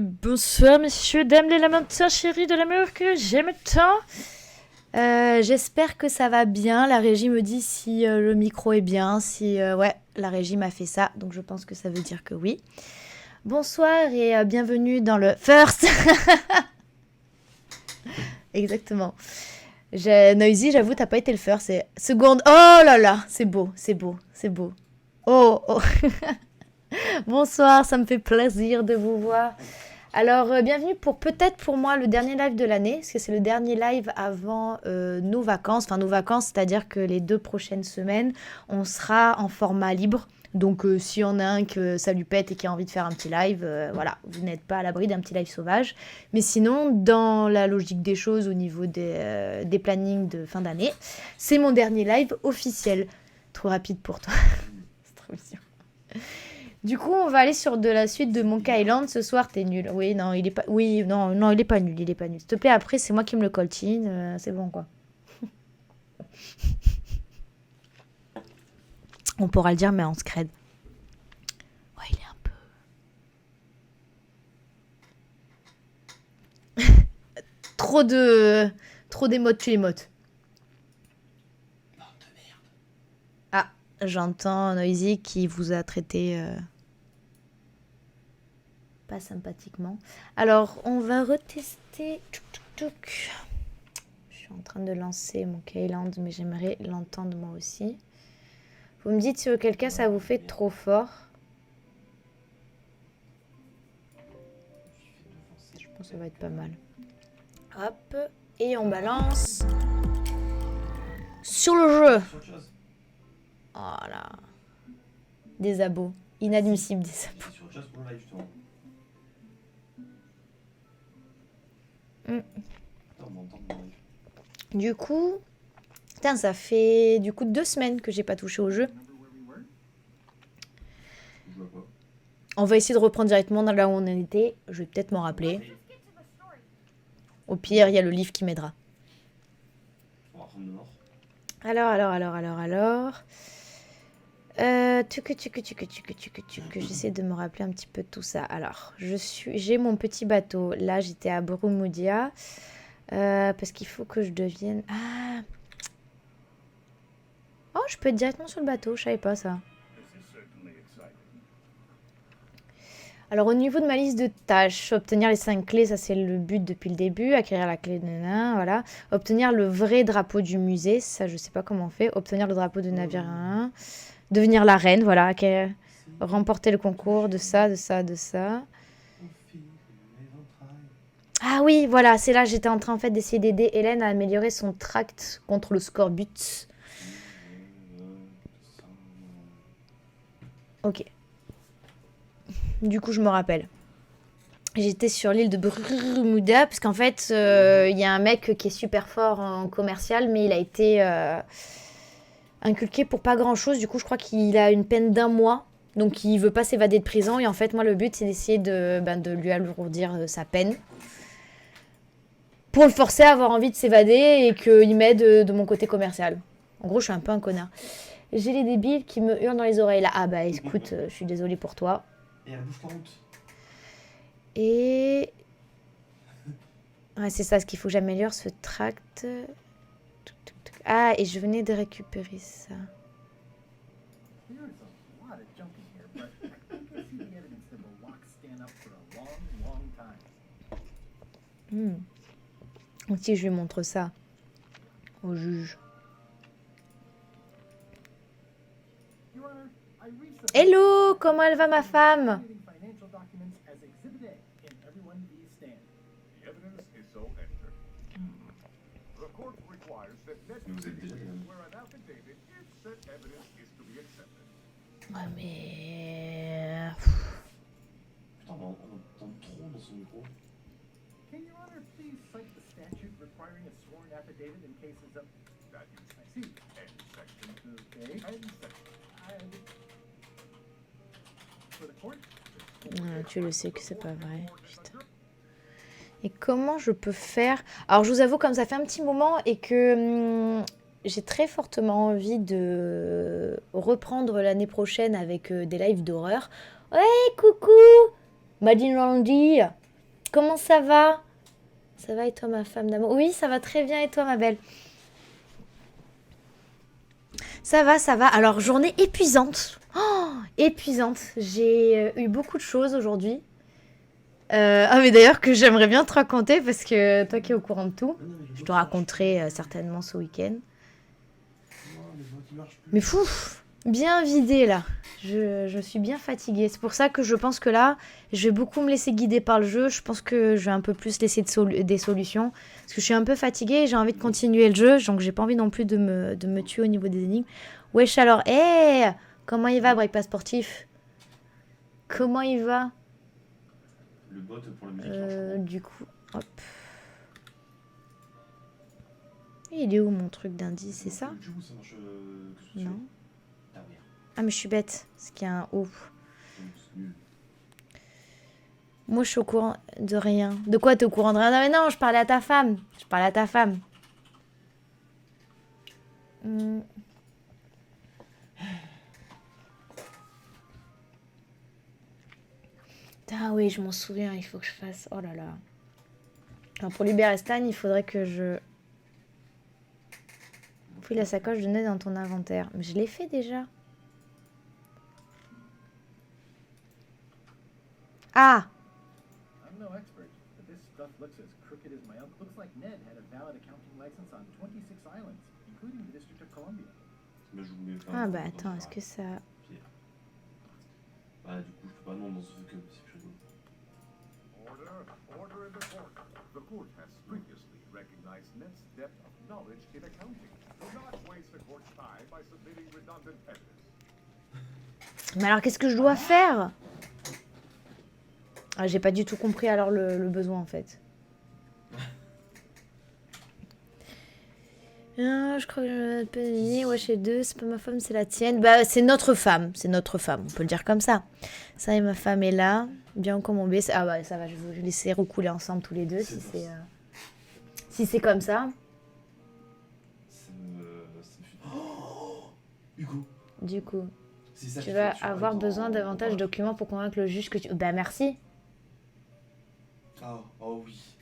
Bonsoir messieurs, dames, les lamentains chéris de l'amour que j'aime tant. J'espère que ça va bien. La régie me dit si le micro est bien, si ouais, la régie m'a fait ça, donc je pense que ça veut dire que oui. Bonsoir et bienvenue dans le First. Exactement. Noisy, j'avoue, t'as pas été le first, c'est seconde. Oh là là, c'est beau, c'est beau, c'est beau. Oh, oh. Bonsoir, ça me fait plaisir de vous voir. Alors, bienvenue pour peut-être pour moi le dernier live de l'année, parce que c'est le dernier live avant nos vacances. Enfin, nos vacances, c'est-à-dire que les 2 prochaines semaines, on sera en format libre. Donc, s'il y en a un que ça lui pète et qui a envie de faire un petit live, voilà, vous n'êtes pas à l'abri d'un petit live sauvage. Mais sinon, dans la logique des choses, au niveau des plannings de fin d'année, c'est mon dernier live officiel. Trop rapide pour toi. C'est trop mignon. Du coup, on va aller sur de la suite de Monkey Island. Ce soir, t'es nul. Oui, non, il est pas. Oui, non, non, il est pas nul. Il est pas nul. S'il te plaît, après, c'est moi qui me le coltine. C'est bon, quoi. On pourra le dire, mais en scred. Ouais, il est un peu. Trop d'émotes, tu les motes. Ah, j'entends Noisy qui vous a traité. Pas sympathiquement. Alors, on va retester. Je suis en train de lancer mon Keyland, mais j'aimerais l'entendre moi aussi. Vous me dites si auquel cas ça vous fait trop fort. Je pense que ça va être pas mal. Hop, et on balance. Sur le jeu. Oh là. Des abos. Inadmissible des abos. Du coup, putain, ça fait du coup 2 semaines que j'ai pas touché au jeu. On va essayer de reprendre directement dans là où on était. Je vais peut-être m'en rappeler. Au pire, il y a le livre qui m'aidera. Alors. J'essaie de me rappeler un petit peu de tout ça. Alors, j'ai mon petit bateau. Là, j'étais à Borumudia. Parce qu'il faut que je devienne... Ah. Oh, je peux être directement sur le bateau. Je savais pas ça. Alors, au niveau de ma liste de tâches, obtenir les 5 clés, ça c'est le but depuis le début. Acquérir la clé de nain, voilà. Obtenir le vrai drapeau du musée, ça je sais pas comment on fait. Obtenir le drapeau de navire 1. Devenir la reine, voilà. Remporter le concours de ça. Ah oui, voilà, c'est là, j'étais en train en fait d'essayer d'aider Hélène à améliorer son tract contre le scorbut. Ok. Du coup, je me rappelle. J'étais sur l'île de Bermuda, parce qu'en fait, il y a un mec qui est super fort en commercial, mais il a été inculqué pour pas grand-chose. Du coup, je crois qu'il a une peine d'1 mois. Donc, il veut pas s'évader de prison. Et en fait, moi, le but, c'est d'essayer de lui alourdir sa peine. Pour le forcer à avoir envie de s'évader et qu'il m'aide de mon côté commercial. En gros, je suis un peu un connard. J'ai les débiles qui me hurlent dans les oreilles là. Ah bah écoute, je suis désolée pour toi. Et elle bouge ta route. Et... Ouais, c'est ça, ce qu'il faut que j'améliore, ce tract. Ah, et je venais de récupérer ça. Si je lui montre ça au juge. Hello, comment elle va ma femme? Vous êtes déjà Ouais, mais... Putain, on entend trop dans son micro. Can Your Honor please cite the statute requiring a sworn affidavit in cases of... Statute, I see. And section. Okay. And section. For the court? Tu le sais que c'est pas vrai. Putain. Et comment je peux faire... Alors, je vous avoue, comme ça fait un petit moment et que j'ai très fortement envie de reprendre l'année prochaine avec des lives d'horreur. Ouais, coucou Madine Randy, comment ça va? Ça va et toi ma femme d'amour? Oui, ça va très bien et toi ma belle? Ça va, ça va. Alors, journée épuisante. Oh, épuisante. J'ai eu beaucoup de choses aujourd'hui. Ah, mais d'ailleurs, que j'aimerais bien te raconter parce que toi qui es au courant de tout, Mais non, mais le je bot, te il marche raconterai plus. certainement ce week-end. Non, le bot, il marche plus. Mais fou, bien vidé là. Je suis bien fatiguée. C'est pour ça que je pense que là, je vais beaucoup me laisser guider par le jeu. Je pense que je vais un peu plus laisser des solutions. Parce que je suis un peu fatiguée et j'ai envie de continuer le jeu. Donc j'ai pas envie non plus de me tuer au niveau des énigmes. Wesh alors, hé, comment il va, Breakfast Sportif? Comment il va? Le bot pour la musique, il marche pas. Du coup, hop. Il est où mon truc d'indice, c'est ça? Le jeu où ça marche que ce que tu Non. veux. Ah merde. Ah mais je suis bête, parce qu'il y a un O. C'est nul. Moi je suis au courant de rien. De quoi t'es au courant de rien? Non mais non, je parlais à ta femme. Je parlais à ta femme. Hmm. Ah oui, je m'en souviens, il faut que je fasse... Oh là là. Alors pour l'Uberestan, il faudrait que je... Fouille la sacoche de Ned dans ton inventaire. Mais je l'ai fait déjà. Ah! I'm no expert, but this stuff looks as crooked as my uncle. Looks like Ned had a valid accounting license on 26 islands, including the District of Columbia. Bah, je voulais faire Ah un bah truc attends, dans est-ce ce que ça... Pierre. Bah, du coup, je peux pas non dans ce que c'est plus rigolo. Order in the court. The court has previously recognized Ned's depth of knowledge in accounting. Do not waste the court's time by submitting redundant evidence. Mais alors qu'est-ce que je dois faire? Ah, j'ai pas du tout compris alors le besoin en fait. Ah, je crois que je peux deviner. Ouais, chez deux, c'est pas ma femme, c'est la tienne. Bah, c'est notre femme. C'est notre femme, on peut le dire comme ça. Ça et ma femme est là. Bien comme on baisse. Ah bah ça va, je vais vous laisser roucouler ensemble tous les deux si c'est comme ça. Ça me fait... Oh Hugo, Du coup, c'est ça tu qu'il vas faut que tu avoir rajoutes besoin en- davantage de en- documents pour convaincre le juge que tu... Bah merci. Ah, oh oui.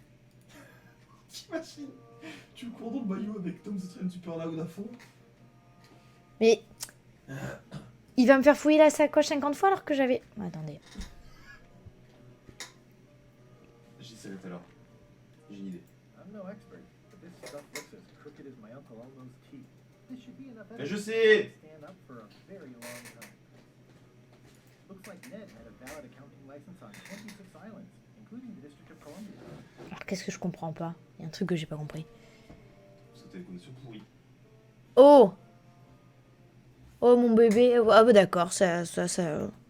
T'imagines? Tu cours dans le bayou avec Tom The Train Super Loud à fond. Mais... Il va me faire fouiller la sacoche 50 fois alors que j'avais... Attendez. J'y serai tout à l'heure. J'ai une idée. I'm no expert, but this stuff looks as crooked as my uncle Elmo's teeth. This should be enough Mais je evidence sais! to stand up for a very long time. Looks like Ned had a valid accounting license on 26 islands, including the District of Columbia. Alors qu'est-ce que je comprends pas? Il y a un truc que j'ai pas compris. Parce que t'as des connexions pourries. Oh! Oh mon bébé. Ah bah d'accord, ça...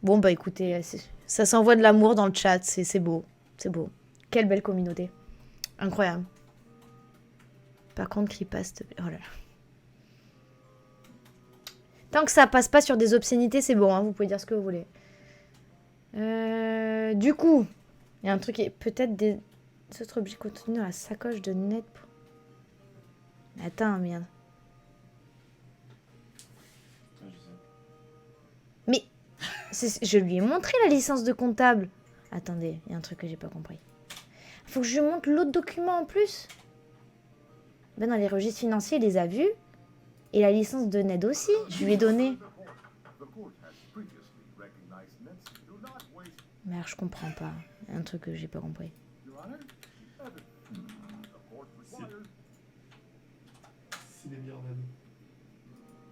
Bon bah écoutez, ça s'envoie de l'amour dans le chat, c'est beau. C'est beau. Quelle belle communauté. Incroyable. Par contre, crie pas, s'il te plaît. Oh là là. Tant que ça passe pas sur des obscénités, c'est bon, hein, vous pouvez dire ce que vous voulez. Du coup, il y a un truc qui est peut-être des autres objets contenus dans la sacoche de Ned. Mais attends, merde. Ouais, je sais. Mais je lui ai montré la licence de comptable. Attendez, il y a un truc que j'ai pas compris. Faut que je lui montre l'autre document en plus. Ben dans les registres financiers, il les a vus. Et la licence de Ned aussi, je lui ai donné. The court has previously recognized Ned's. Do not waste. Mais alors, je comprends pas. Il y a un truc que j'ai pas compris. Your Honor, The court requires C'est les meilleurs Ned.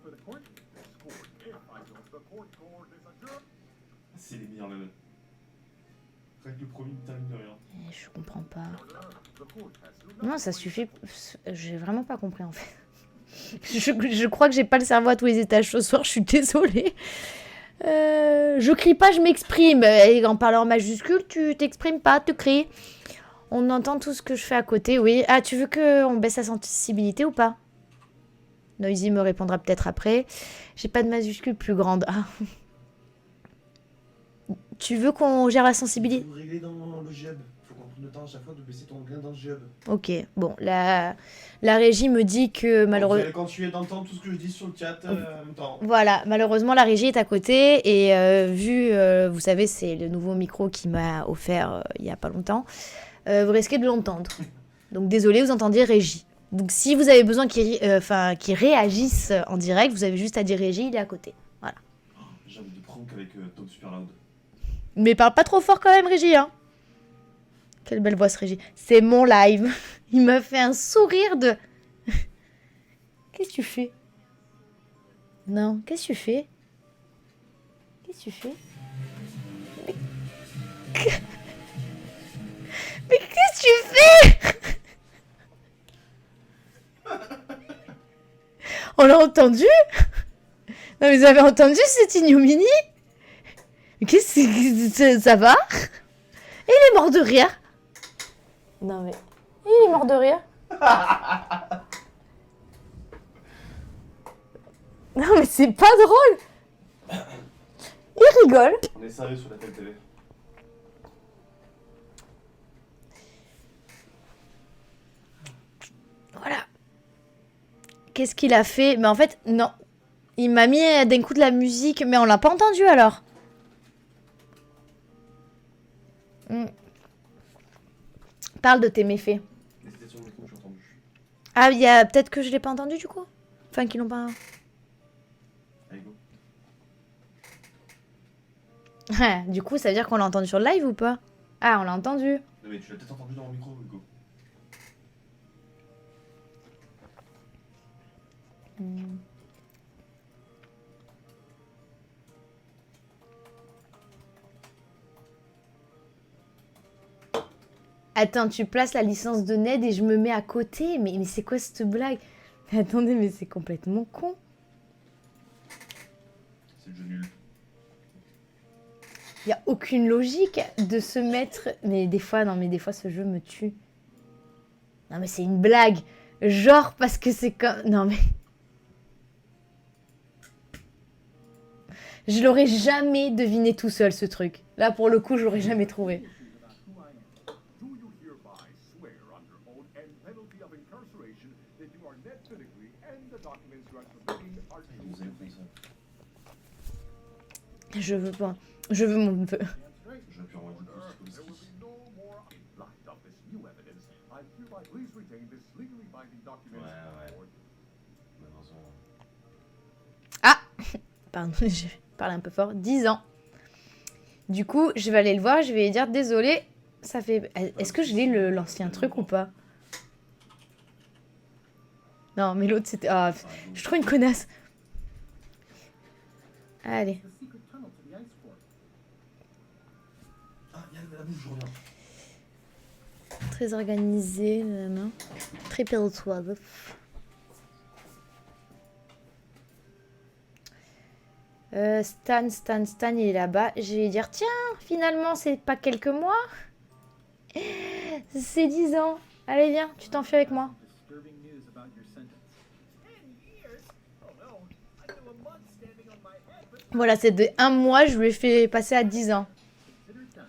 for the court, this court. If I don't, the court is adjourned. C'est les meilleurs Ned. Rien que le premier ne termine de rien. Je comprends pas. The court has Non, ça suffit. J'ai vraiment pas compris en fait. Je crois que j'ai pas le cerveau à tous les étages ce soir, je suis désolée. Je crie pas, je m'exprime. Et en parlant en majuscule, tu t'exprimes pas, tu cries. On entend tout ce que je fais à côté, oui. Ah, tu veux qu'on baisse la sensibilité ou pas? Noisy me répondra peut-être après. J'ai pas de majuscule plus grande. Ah. Tu veux qu'on gère la sensibilité? Faut régler dans le GEB. Faut qu'on prendre le temps à chaque fois de baisser ton gain dans le job. Ok, bon, la régie me dit que Vous malheureusement... allez continuer d'entendre tout ce que je dis sur le chat en même temps. Voilà, malheureusement la régie est à côté et vous savez, c'est le nouveau micro qui m'a offert il y a pas longtemps, vous risquez de l'entendre. Donc désolé, vous entendiez régie. Donc si vous avez besoin qu'il réagisse en direct, vous avez juste à dire régie, il est à côté. Voilà. J'ai envie de prank avec Tom Super Loud. Mais parle pas trop fort quand même, régie, hein. Quelle belle voix ce régie. C'est mon live. Il m'a fait un sourire de... Qu'est-ce que tu fais? Non, qu'est-ce que tu fais? Qu'est-ce que tu fais? Mais qu'est-ce que tu fais? On l'a entendu? Non mais vous avez entendu cette ignominie? Qu'est-ce que ça va? Et il est mort de rire. Non mais... Il est mort de rire. Non mais c'est pas drôle. Il rigole. On est sérieux sur la télé. Voilà. Qu'est-ce qu'il a fait? Mais en fait, non. Il m'a mis d'un coup de la musique, mais on l'a pas entendu alors. Parle de tes méfaits. Mais c'était sur le micro que j'ai entendu. Ah, il y a peut-être que je l'ai pas entendu du coup. Enfin, qu'ils l'ont pas... Allez, go. Ah, du coup, ça veut dire qu'on l'a entendu sur le live ou pas? Ah, on l'a entendu. Non mais tu l'as peut-être entendu dans mon micro, Hugo. Attends, tu places la licence de Ned et je me mets à côté. Mais c'est quoi cette blague? Mais attendez, mais c'est complètement con. C'est le jeu nul. Il y a aucune logique de se mettre... Mais des fois, non, mais des fois, ce jeu me tue. Non, mais c'est une blague. Genre, parce que c'est comme... Non, mais... Je l'aurais jamais deviné tout seul, ce truc. Là, pour le coup, je l'aurais jamais trouvé. Do you hereby swear under oath and penalty of incarceration that you are Ned Finigree and the documents you are submitting are true Vous avez and fait legal? ça. Je veux pas. Je veux mon vœu. J'aurais pu en rajouter plus. There will be no more in light of this new evidence. I hereby please retain this legally binding document. Ouais. for- Malheureusement. Pardon, j'ai parlé un peu fort. 10 ans. Du coup, je vais aller le voir. Je vais lui dire désolé. Ça fait... Est-ce que je lis l'ancien truc ou pas? Non, mais l'autre, c'était... Ah, je suis trop une connasse. Allez. The secret tunnel to the ice core. Ah, y'a la bouche, je reviens. Très organisé, nanana. Très persuasif. Stan, il est là-bas. Je vais lui dire, tiens, finalement, c'est pas quelques mois. C'est 10 ans. Allez, viens, tu t'enfuis avec moi. Disturbing news about your sentence. 10 years? Oh no. I do a month standing on my head, but Voilà, c'est de 1 mois, je lui ai fait passer à 10 ans. Consider it done.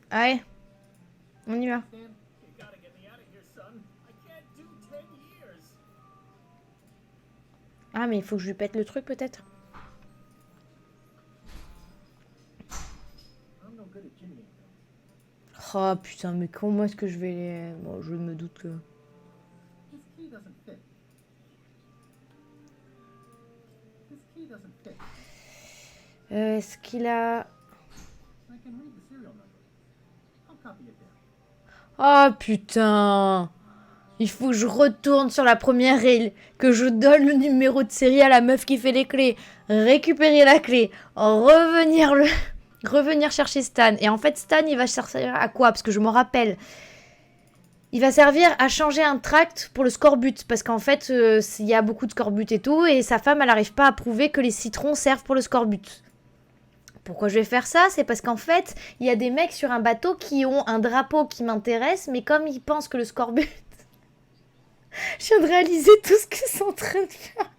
Allez, on y va. Stan, you gotta get me out of here, son. I can't do 10 years. Ah, mais il faut que je lui pète le truc, peut-être. I'm no good at jimmying things. Oh, putain, mais comment est-ce que je vais les... Bon, je me doute que... This key doesn't fit. This key doesn't fit. Est-ce qu'il a... I can read the serial number. I'll copy it there. Oh, putain. Il faut que je retourne sur la première reel, que je donne le numéro de série à la meuf qui fait les clés, récupérer la clé, revenir chercher Stan. Et en fait, Stan, il va servir à quoi? Parce que je me rappelle. Il va servir à changer un tract pour le scorbut. Parce qu'en fait, il y a beaucoup de scorbut et tout. Et sa femme, elle n'arrive pas à prouver que les citrons servent pour le scorbut. Pourquoi je vais faire ça? C'est parce qu'en fait, il y a des mecs sur un bateau qui ont un drapeau qui m'intéresse. Mais comme ils pensent que le scorbut... Je viens de réaliser tout ce qu'ils sont en train de faire.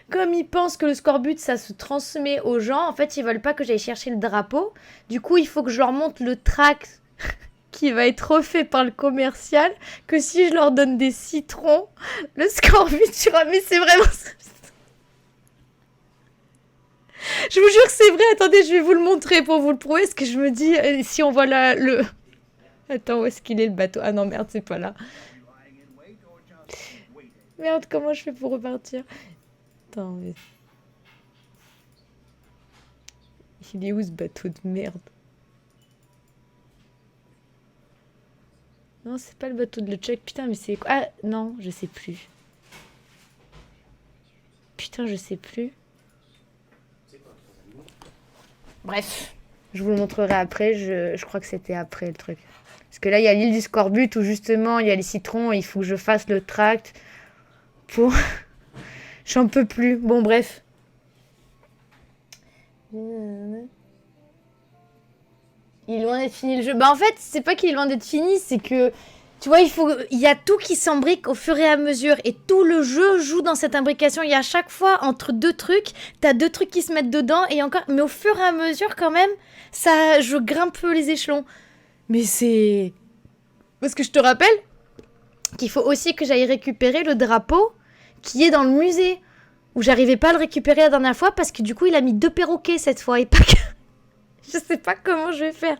Comme ils pensent que le scorbut, ça se transmet aux gens, en fait, ils veulent pas que j'aille chercher le drapeau. Du coup, il faut que je leur montre le tract qui va être refait par le commercial que si je leur donne des citrons, le scorbut sera... Mais c'est vraiment ça. Je vous jure que c'est vrai. Attendez, je vais vous le montrer pour vous le prouver. Parce que je me dis, si on voit le... Attends, où est-ce qu'il est le bateau? Ah non, merde, c'est pas là. Merde, comment je fais pour repartir? Attends, mais... Il est où ce bateau de merde? Non, c'est pas le bateau de LeChuck. Putain, mais c'est quoi? Ah, non, je sais plus. Putain, je sais plus. Bref, je vous le montrerai après. Je crois que c'était après le truc. Parce que là, il y a l'île du Scorbut où justement, il y a les citrons. Et il faut que je fasse le tract pour... J'en peux plus. Bon, bref. Il est loin d'être fini le jeu. Bah en fait, c'est pas qu'il est loin d'être fini, c'est que... Tu vois, il y a tout qui s'imbrique au fur et à mesure. Et tout le jeu joue dans cette imbrication. Il y a à chaque fois, entre deux trucs, t'as deux trucs qui se mettent dedans. Et encore... Mais au fur et à mesure, quand même, ça, je grimpe les échelons. Mais c'est... Parce que je te rappelle qu'il faut aussi que j'aille récupérer le drapeau qui est dans le musée. Où j'arrivais pas à le récupérer la dernière fois parce que du coup, il a mis 2 perroquets cette fois. Et pas que... Je sais pas comment je vais faire.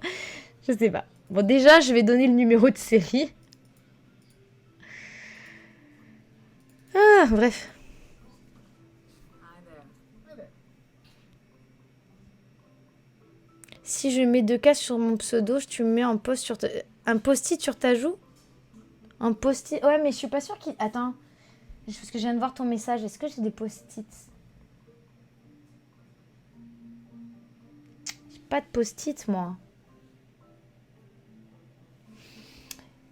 Je sais pas. Bon, déjà, je vais donner le numéro de série. Ah, bref. Si je mets 2 cases sur mon pseudo, tu me mets un post-it sur ta joue? Un post-it? Ouais, mais je suis pas sûre qu'il... Attends. Parce que je viens de voir ton message. Est-ce que j'ai des post-it? J'ai pas de post-it, moi.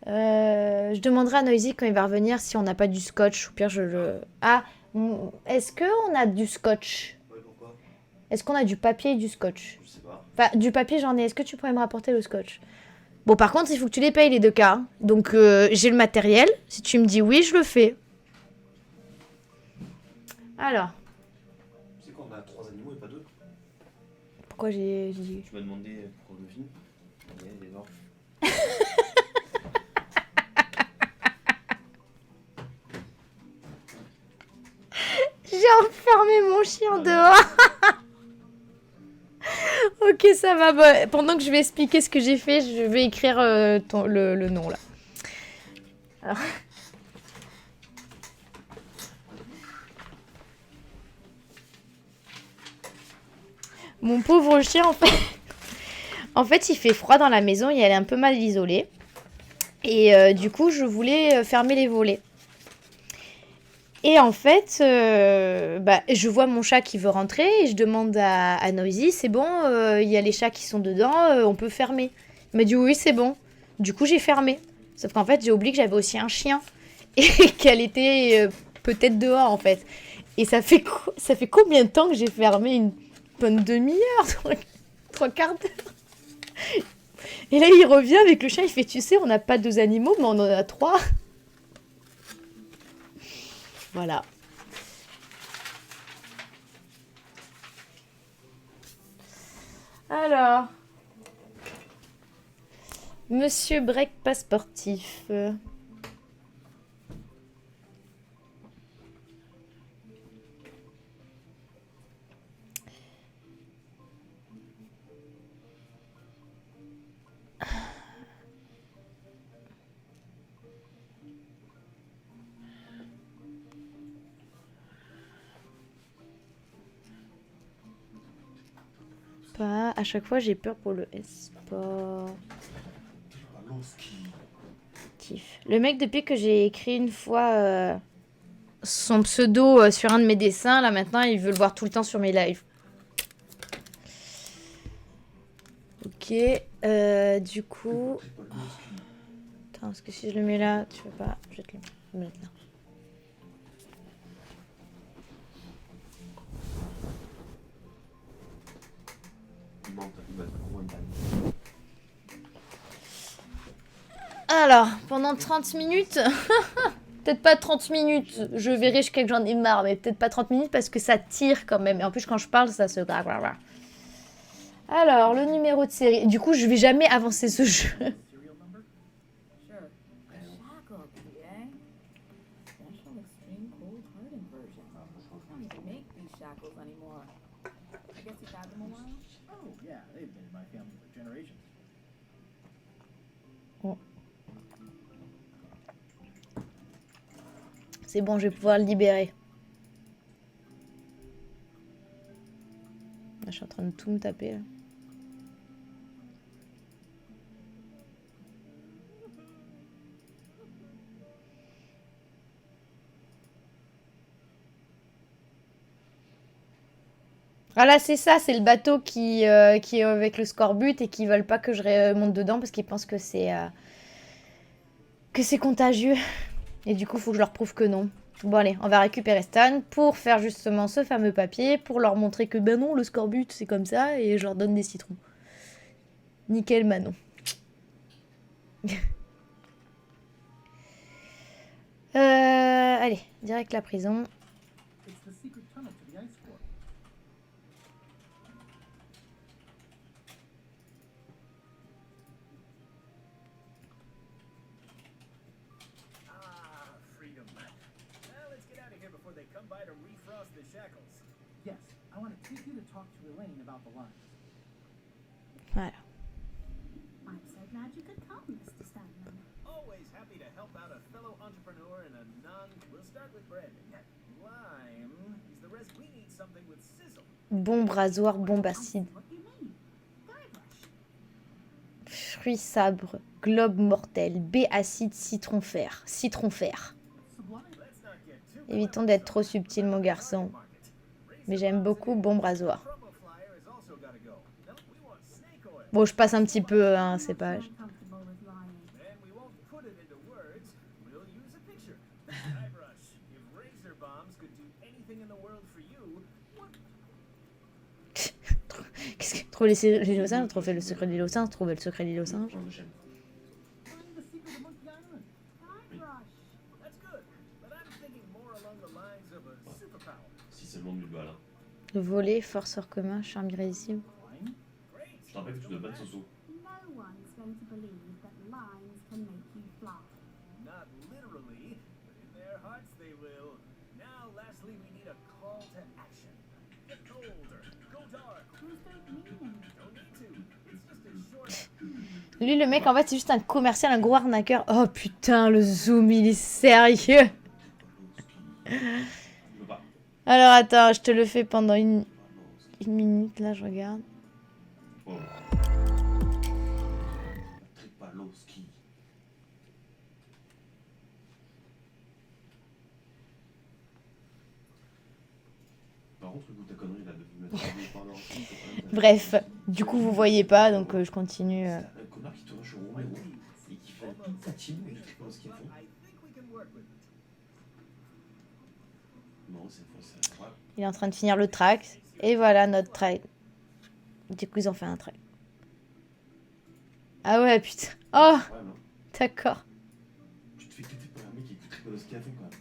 Je demanderai à Noisy quand il va revenir si on n'a pas du scotch. Au pire, je le... Ah, est-ce qu'on a du scotch? Ouais, pourquoi? Est-ce qu'on a du papier et du scotch? Je sais pas. Enfin, du papier, j'en ai. Est-ce que tu pourrais me rapporter le scotch? Bon, par contre, il faut que tu les payes les 2 cas. Hein. Donc, j'ai le matériel. Si tu me dis oui, je le fais. Alors. C'est quoi, on a 3 animaux et pas 2? Pourquoi j'ai dit... Tu m'as demandé pour le film. Ok, il est mort. J'ai enfermé mon chien dehors. Ok, ça va. Bah, pendant que je vais expliquer ce que j'ai fait, je vais écrire le nom là. Alors. Mon pauvre chien, en fait, il fait froid dans la maison et elle est un peu mal isolée. Et du coup, je voulais fermer les volets. Et en fait, je vois mon chat qui veut rentrer et je demande à Noisy, c'est bon, il y a les chats qui sont dedans, on peut fermer. Il m'a dit oui, c'est bon. Du coup, j'ai fermé. Sauf qu'en fait, j'ai oublié que j'avais aussi un chien et qu'elle était peut-être dehors en fait. Et ça fait combien de temps que j'ai fermé? Une bonne demi-heure, 3 quarts d'heure. Et là, il revient avec le chien, il fait, tu sais, on n'a pas 2 animaux, mais on en a 3. Voilà. Alors. Monsieur Break pas sportif. Pas. À chaque fois, j'ai peur pour le sport. Le mec, depuis que j'ai écrit une fois son pseudo sur un de mes dessins, là maintenant, il veut le voir tout le temps sur mes lives. Ok. Du coup... Attends, parce que si je le mets là, tu veux pas... Je vais te le mettre là. Alors, pendant 30 minutes, peut-être pas 30 minutes, je verrai jusqu'à que j'en ai marre, mais peut-être pas 30 minutes parce que ça tire quand même. Et en plus, quand je parle, ça se... Alors, le numéro de série. Du coup, je vais jamais avancer ce jeu. anymore. I guess you've had them a while. Oh, yeah, they've been in my family for generations. C'est bon, je vais pouvoir le libérer. Là, je suis en train de tout me taper là. Ah là, c'est ça, c'est le bateau qui est avec le scorbut et qui veulent pas que je monte dedans parce qu'ils pensent que c'est contagieux. Et du coup, il faut que je leur prouve que non. Bon allez, on va récupérer Stan pour faire justement ce fameux papier, pour leur montrer que ben non, le scorbut c'est comme ça, et je leur donne des citrons. Nickel Manon. Allez, direct la prison. It's the secret tunnel to the ice core. Ah, freedom. Well, let's get out of here before they come by to refrost the shackles. Yes, I want to take you to talk to Elaine about the lines. Voilà. I'm so glad you could come, Mr. Stanman. Always happy to help out a fellow entrepreneur in a non... We'll start with branding. Lime is the rest. We need something with sizzle. Bombe rasoir, bombe acide. What do you mean? Guybrush. Fruit sabre, globe mortel, baie acide, citron fer. Citron fer. Sublime. Let's not get too... Évitons d'être trop subtil, mon garçon. Mais j'aime beaucoup bombe rasoir. Promo flyer has also got to go. No, we want snake oil. Bon, je passe un petit peu, hein, c'est pas... Uncomfortable with lying. And we won't put it into words. We'll use a picture. Guybrush, if razor bombs could do anything in the world for you, what... Qu'est-ce que... Trouver l'île aux singes, trouver le secret de l'île aux singes, trouver le secret de l'île aux singes. Genre de chaîne. Find the secret of Monkey Island. Guybrush. That's good. But I'm thinking more along the lines of a superpower. Si seulement 1000 balles. Hein. Le volet, force hors commun, charme irrésistible. Fine. Great. Je te rappelle que tu dois battre Soso. No one's going to believe that lines can make you fly. Not literally, but in their hearts they will. Now, lastly, we need a call to action. Get colder. Go dark. Who's don't mean Don't need to. It's just a short... Lui, le mec, en fait, c'est juste un commercial, un gros arnaqueur. Oh putain, le zoom, il est sérieux. Je peux pas. Alors attends, je te le fais pendant une minute, là, je regarde. Oh. Tripalowski. Par contre, écoute ta connerie là de mettre un parleur aussi, c'est quand même- Bref, du coup, vous voyez pas, donc je continue. C'est un connard qui te rush au Romero et qui fait toute sa team de Tripalowski à fond. I think we can work with it. Non, c'est ouais. Il est en train de finir le track. Et voilà notre track. Du coup, ils ont fait un track. Ah ouais, putain. Oh, Ouais, non. d'accord. Tu te fais quitter par un mec qui écoute Tripalowski à fond quand même.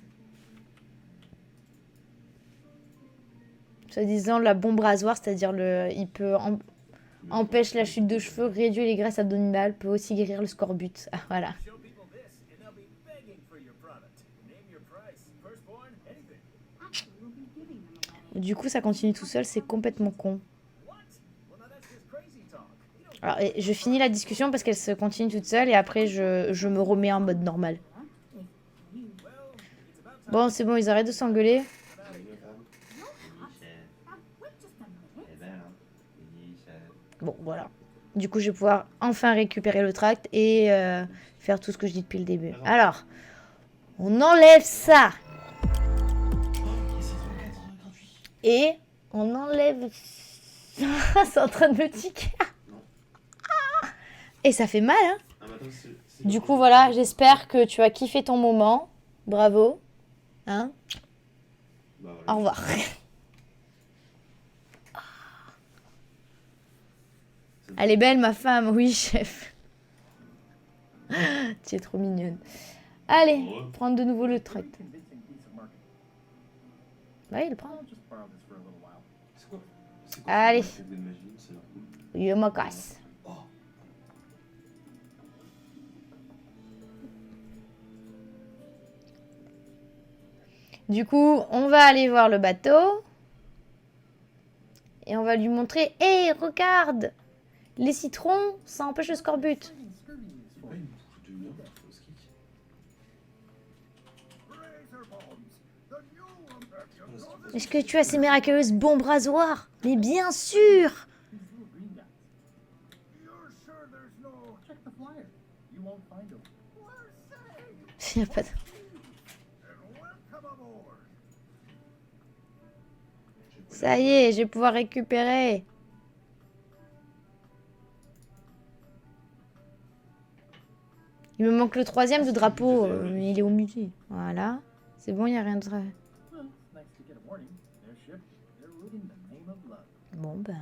Soi-disant, la bombe rasoir, c'est-à-dire il peut empêche la chute de cheveux, réduire les graisses abdominales, peut aussi guérir le scorbut. Ah, voilà. Show people this, and they'll be begging for your product. Name your price. Firstborn, anything. actually we'll be giving them away. Du coup, ça continue tout seul, c'est complètement con. What? Well, now that's just crazy talk. You don't... Alors, et je finis la discussion parce qu'elle se continue toute seule et après, je me remets en mode normal. Well, it's about time. Bon, c'est bon, ils arrêtent de s'engueuler. Now, wait just a minute. Bon, voilà. Du coup, je vais pouvoir enfin récupérer le tract et faire tout ce que je dis depuis le début. Alors, on enlève ça. Et on enlève... C'est en train de me tiquer. Et ça fait mal, hein. Ah, mais attends, c'est Du coup, voilà, j'espère que tu as kiffé ton moment. Bravo. Hein. Bah, Au voilà. revoir. Elle est belle, ma femme. Oui, chef. Tu es trop mignonne. Allez, prendre de nouveau le tract. Convincing piece of marketing. Bah, il le prend. I'll just borrow this for a little while. C'est quoi? C'est quoi Allez. ce truc de magie? Ça a l'air cool. Je me casse. Oh. Du coup, on va aller voir le bateau. et on va lui montrer « Hé, regarde! Les citrons, ça empêche le scorbut. » C'est pas une boucle de merde au ski. Razor bombs, the new Voilà, Est-ce que tu as ces miraculeuses bombes rasoirs? Mais bien sûr! These little green guys. You're sure there's no... Check the flyer. You won't find them. We're safe. Il y a pas de... And welcome aboard. Ça y est, je vais pouvoir récupérer. Il me manque le troisième de drapeau, mais il est au musée. Voilà. C'est bon, il n'y a rien de... Well, it's nice to get a warning. Their ship, they're routing the name of love. Bon, bah...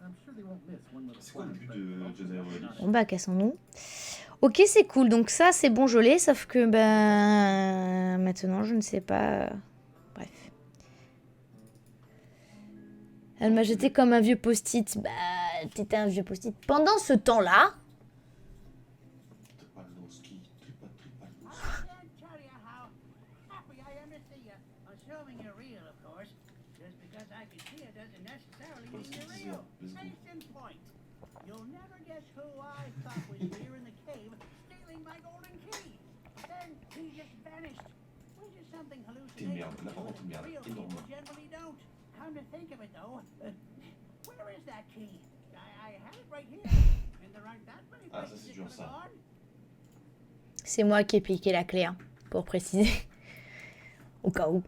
I'm sure they won't miss one little C'est quoi le flash, but but de hopefully Jedi Order? not Bon, bah, cassons-nous. Ok, c'est cool. Donc ça, c'est bon, je l'ai. Sauf que, ben... Maintenant, je ne sais pas... Bref. Elle m'a jeté comme un vieux post-it. Bah, t'étais un vieux post-it. Pendant ce temps-là... Tripaloski, Tripaloski. I can't tell you how happy I am to see you. Assuming you're real, of course. Just because I can see it doesn't necessarily mean you're real. Case in point. You'll never guess who I thought was here in the cave stealing my golden key. Then he just vanished. Which is something T'es hallucinating. merde, là par contre t'es merde, Real people énorme. generally don't. Come to think of it, though, where is that key? I have it right here. And there aren't that many Ah, ça, places c'est it dur, could ça. have gone. C'est moi qui ai piqué la clé, hein, pour préciser. Au cas où.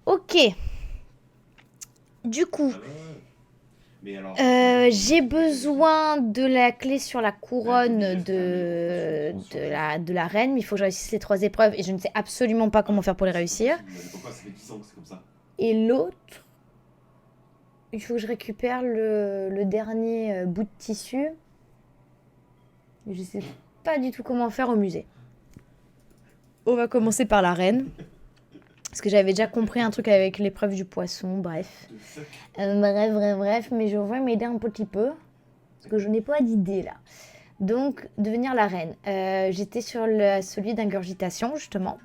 Ok. Du coup, Ah ouais, ouais. Mais alors... j'ai besoin de la clé sur la couronne de la reine, mais il faut que je réussisse les 3 épreuves et je ne sais absolument pas comment faire pour les réussir. Mais pourquoi ça fait 10 ans que c'est comme ça? Et l'autre, il faut que je récupère le dernier bout de tissu. Je sais pas du tout comment faire au musée. On va commencer par la reine. Parce que j'avais déjà compris un truc avec l'épreuve du poisson, bref. The fuck? Bref, mais je vais m'aider un petit peu. Parce que je n'ai pas d'idée là. Donc, devenir la reine. J'étais sur celui d'ingurgitation, justement.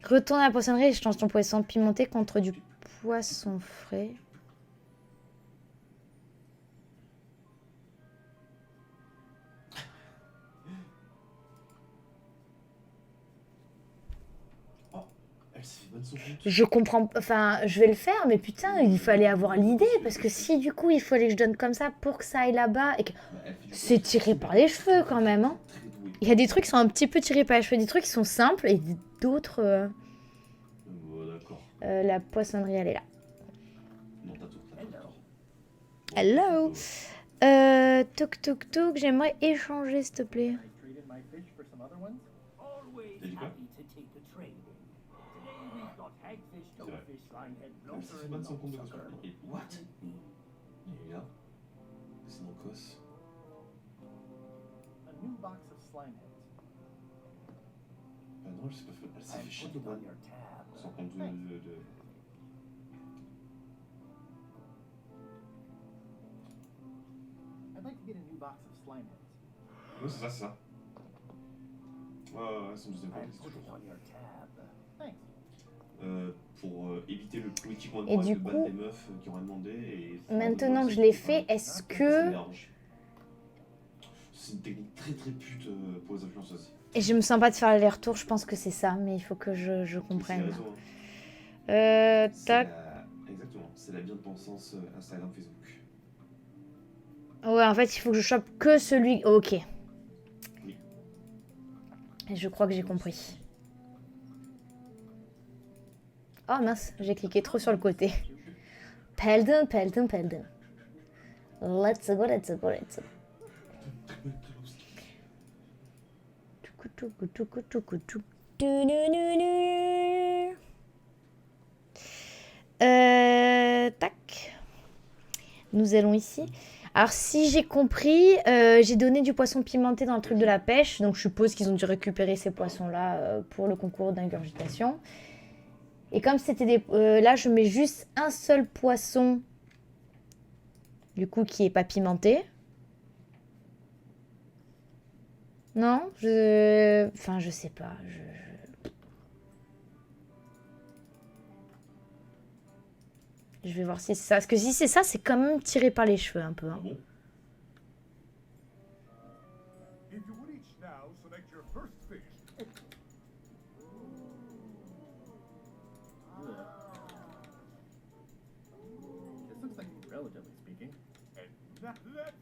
Retourne à la poissonnerie et je change ton poisson pimenté contre du poisson frais. Elle s'est fait bonne son compte. Je comprends, enfin, je vais le faire, mais putain, il fallait avoir l'idée, parce que si du coup il fallait que je donne comme ça pour que ça aille là-bas, et que Bah, elle fait du c'est poisson. tiré par les cheveux quand même, hein. Très douée. Il y a des trucs qui sont un petit peu tirés par les cheveux, des trucs qui sont simples, et d'autres, D'accord. la poissonnerie, elle est là. Non, t'as tout. Hello. Toc, j'aimerais échanger, s'il te plaît. I traded my fish for some other ones. Always Did you go? happy to take a trade. Today we've got hagfish, C'est vrai. toadfish, linehead, Elle s'est bloater, fait and bonne son compte de nutsucker. quoi? Et what? Et là, c'est dans Cos. A new box of slime heads. Bah non, elle s'est pas fait. Elle s'est I'm fait chier de putting on bonne. your tab. Sans compte de... I'd like to get a new box of slime heads. Oui, c'est ça, c'est ça. Ouais, son deuxième I'm côté, c'est putting toujours on your tab. Thanks. pour éviter le politiquement Et correct du de battre coup, des meufs qui ont rien demandé. Et Maintenant que je l'ai fait, est-ce Ça que... m'énerve. C'est une technique très très pute pour les influenceuses. Et je me sens pas de faire l'aller-retour, je pense que c'est ça, mais il faut que je Mais c'est comprenne. la raison, hein. C'est Tac. Exactement, c'est la bien-pensance Instagram, Facebook. Ouais, en fait, il faut que je chope que celui... Ok. Oui. Et je crois que j'ai compris. Oh mince, j'ai cliqué trop sur le côté. Pardon. Let's go. Tac. Nous allons ici. Alors, si j'ai compris, j'ai donné du poisson pimenté dans le truc de la pêche. Donc, je suppose qu'ils ont dû récupérer ces poissons-là pour le concours d'ingurgitation. Et comme c'était des... là, je mets juste un seul poisson, du coup, qui est pas pimenté. Non, enfin, je sais pas. Je vais voir si c'est ça. Parce que si c'est ça, c'est quand même tiré par les cheveux un peu. Ah Hein. bon? If you would each now select your first fish. This looks like relatively speaking. And now let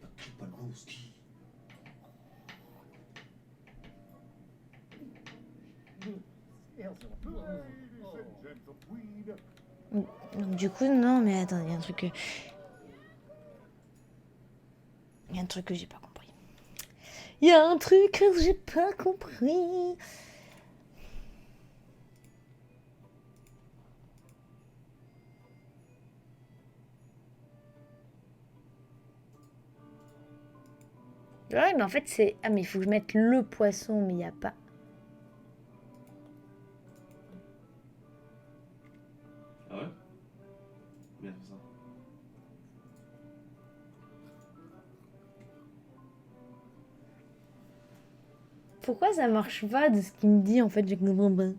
the Palkowski. Scales are- ladies Oh. and gentlemen. Donc du coup, non, mais attends, il y a un truc que... Il y a un truc que j'ai pas compris. Il y a un truc que j'ai pas compris. Ouais, mais en fait, c'est... Ah, mais il faut que je mette le poisson, mais il n'y a pas... Ah ouais? Bien fait ça. Pourquoi ça marche pas de ce qu'il me dit, en fait, je comprends pas.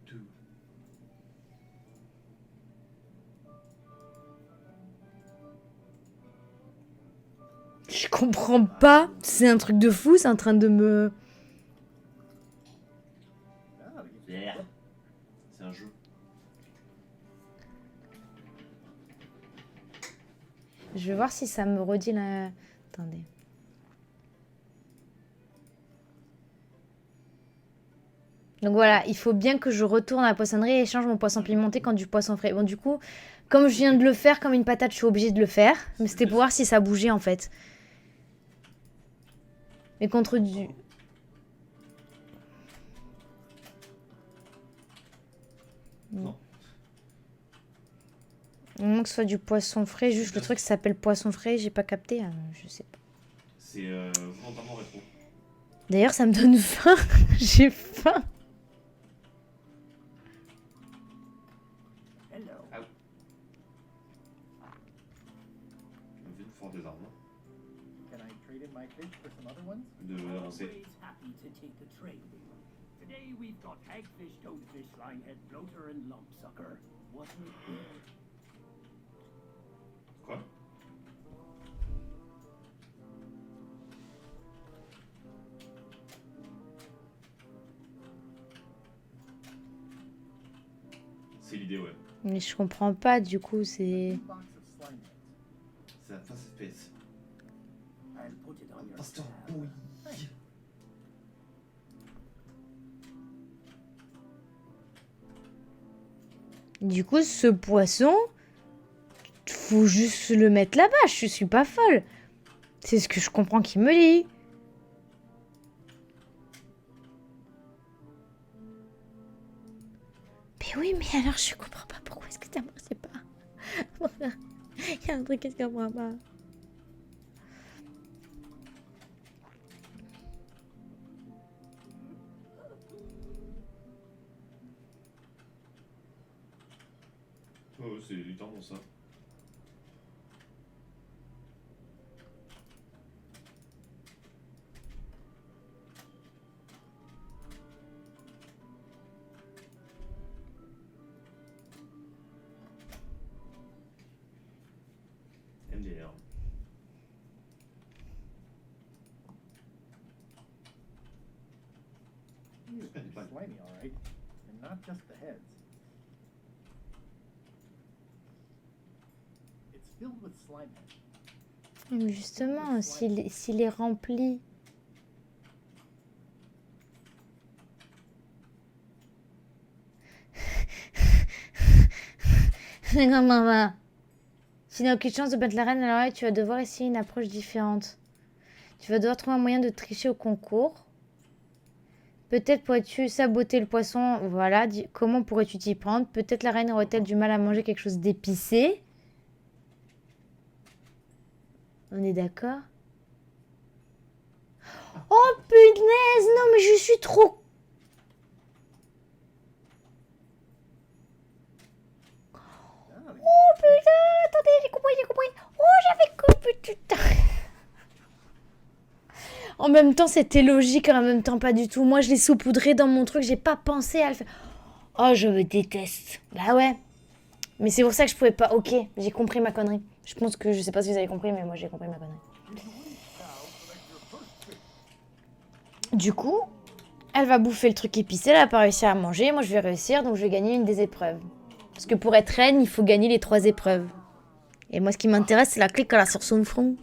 Tout. Je comprends pas. C'est un truc de fou, c'est en train de me... Ah, that gives you Yeah. a look. C'est un jeu. Je vais voir si ça me redit la... Attendez. Donc voilà, il faut bien que je retourne à la poissonnerie et échange mon poisson pimenté contre du poisson frais. Bon, du coup, comme je viens de le faire comme une patate, je suis obligée de le faire. Mais c'était pour voir si ça bougeait, en fait. Mais contre du... Non. Au moins que ce soit du poisson frais, juste le truc s'appelle poisson frais, j'ai pas capté, je sais pas. C'est volontairement rétro. D'ailleurs, ça me donne faim, j'ai faim. Hello. On vient de faire des armes. Can I trade in my fish for some other ones? D'avancer. Always happy to take a trade. Today we've got hagfish, toadfish, linehead, bloater, and lumpsucker. Wasn't it good? Quoi? C'est l'idée, ouais. Mais je comprends pas, du coup, c'est... Box of slime heads. C'est la face espèce. I'll put it on your Pasteur, tab. oui. Du coup, ce poisson, faut juste le mettre là-bas, je suis pas folle. C'est ce que je comprends qu'il me dit. Mais oui, mais alors je comprends pas pourquoi est-ce que ça marchait pas. Il y a un truc que je comprends pas. Ouais, ouais, c'est littéralement ça. MDR. These are pretty slimy, all right. And not just the heads. It's filled with slime heads. Mais justement, s'il est rempli... Je comprends pas. Si tu n'as aucune chance de battre la reine, alors là, tu vas devoir essayer une approche différente. Tu vas devoir trouver un moyen de tricher au concours. Peut-être pourrais-tu saboter le poisson. Voilà. Comment pourrais-tu t'y prendre? Peut-être la reine aurait-elle du mal à manger quelque chose d'épicé. On est d'accord? Oh punaise! Non mais je suis trop... En même temps, c'était logique, en même temps, pas du tout. Moi, je l'ai saupoudré dans mon truc, j'ai pas pensé à le faire. Oh, je me déteste. Bah ouais. Mais c'est pour ça que je pouvais pas. Ok, j'ai compris ma connerie. Je pense que je sais pas si vous avez compris, mais moi j'ai compris ma connerie. Du coup, elle va bouffer le truc épicé, elle a pas réussi à manger. Moi je vais réussir, donc je vais gagner une des épreuves. Parce que pour être reine, il faut gagner les 3 épreuves. Et moi ce qui m'intéresse, c'est la clé qu'elle a sur son front.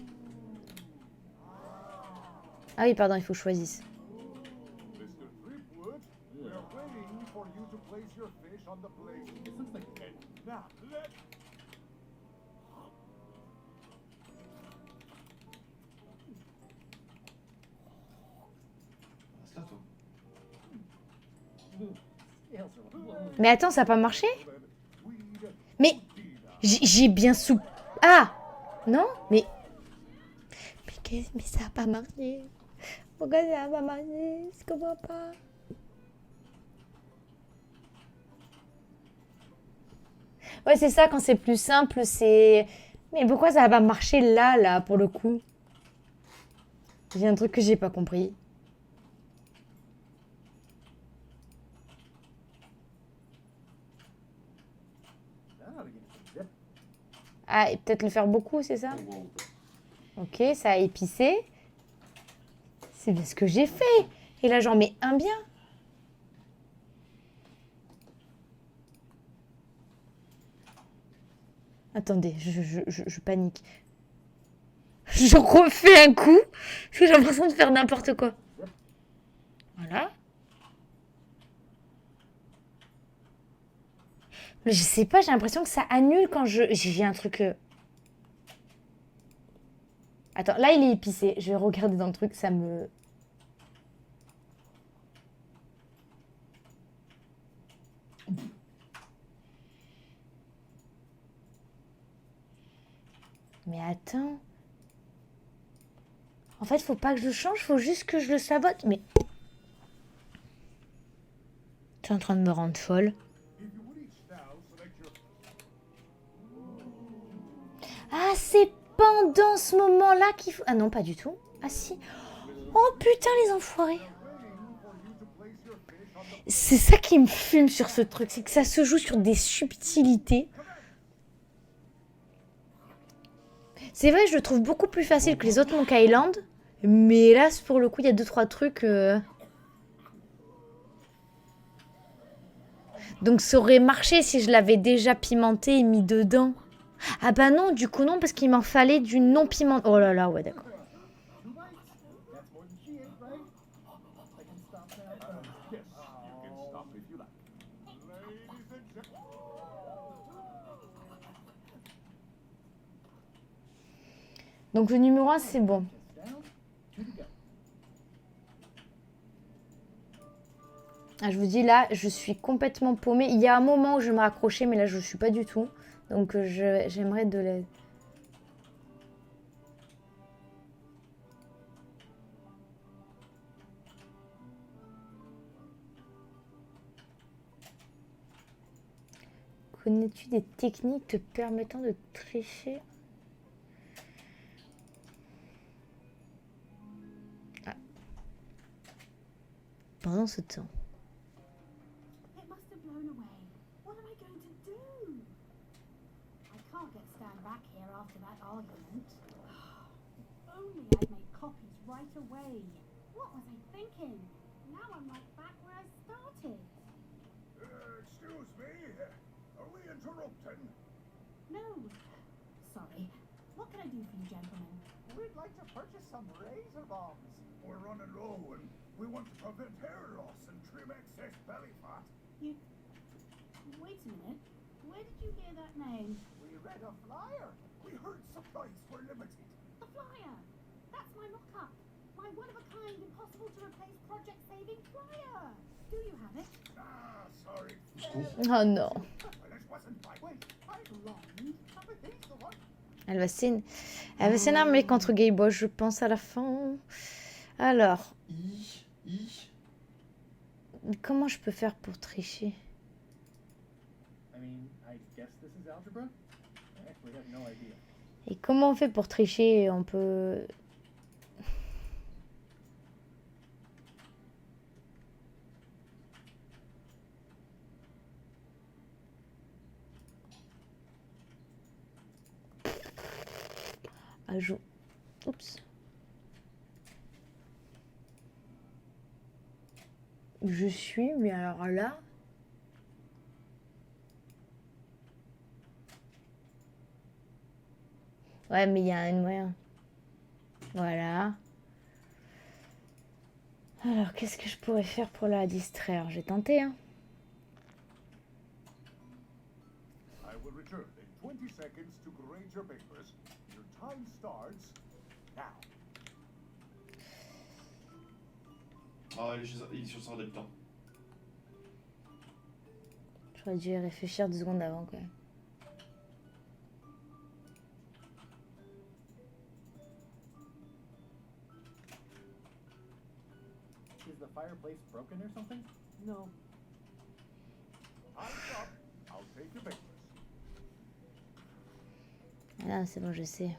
Ah oui, pardon, il faut que je choisisse. Mr. Threepwood, we are waiting for you to place your fish on the plate. This looks like Now, let Reste là, toi. scales are a little. Mais attends, ça a pas marché? Mais j'ai bien sous... Ah! Non? Mais ça a pas marché. Pourquoi ça a pas marché? Je comprends pas. Ouais, c'est ça, quand c'est plus simple, c'est... Mais pourquoi ça va pas marcher là, pour le coup? Il y a un truc que j'ai pas compris. That ought to get some zip. Ah, et peut-être le faire beaucoup, c'est ça? On voit ou pas. Ok, ça a épicé. C'est bien ce que j'ai fait. Et là, j'en mets un bien. Attendez, je panique. Je refais un coup. Parce que j'ai l'impression de faire n'importe quoi. Voilà. Mais je sais pas, j'ai l'impression que ça annule quand j'ai un truc... Attends, là il est épicé. Je vais regarder dans le truc, ça me... Mais attends. En fait, faut pas que je le change, faut juste que je le sabote. Mais... T'es en train de me rendre folle. if you would each now select your Ah, c'est pendant ce moment-là qu'il faut... Ah non, pas du tout. Ah si. Oh putain, les enfoirés. waiting for you to place your fish on the C'est ça qui me fume sur ce truc, c'est que ça se joue sur des subtilités. C'est vrai, je le trouve beaucoup plus facile que les autres Monkey Island. Mais hélas, pour le coup, il y a 2-3 trucs... Donc ça aurait marché si je l'avais déjà pimenté et mis dedans. Ah bah non, du coup non, parce qu'il m'en fallait du non pimenté. Oh là là, ouais d'accord. 2 bites? That's more than she ate, right? I can stop that. yes, you can stop if you like. Ladies and gentlemen. Donc le numéro 1, c'est bon. Down, 2 to go. Ah, je vous dis là, je suis complètement paumée. Il y a un moment où je me raccrochais, mais là je ne suis pas du tout. Donc j'aimerais de l'aide. Connais-tu des techniques te permettant de tricher? Ah. Pendant ce temps. It must have blown away. What am I going to do? I can't get Stan back here after that argument. Only I'd make copies right away. What was I thinking? Now I'm right back where I started. Excuse me, are we interrupting? No. Sorry. What can I do for you, gentlemen? We'd like to purchase some razor bombs. We're running low and we want to prevent hair loss and trim excess belly fat. You... Wait a minute. Where did you hear that name? We read a flyer. We heard supplies were limited. The flyer! That's my mock-up. My one-of-a-kind, impossible-to-replace project-saving flyer. Do you have it? Ah, sorry. Oh non. Well, it wasn't my way. I blonde. But he's the one. Elle va s'énerver contre Gay Boy, je pense, à la fin. Alors, comment je peux faire pour tricher? I mean, I guess this is algebra? I actually have no idea. Et comment on fait pour tricher? On peut... Ajout. Oups. Je suis, mais alors là... Ouais, mais il y a un moyen. Voilà. Alors, qu'est-ce que je pourrais faire pour la distraire? J'ai tenté, hein. I will return in 20 seconds to grade your papers. Your time starts now. Ah, il est sur son adaptant. J'aurais dû y réfléchir 2 secondes avant, quand même. Is the fireplace broken or something? No. Time's up. I'll take your papers. Ah, c'est bon, je sais.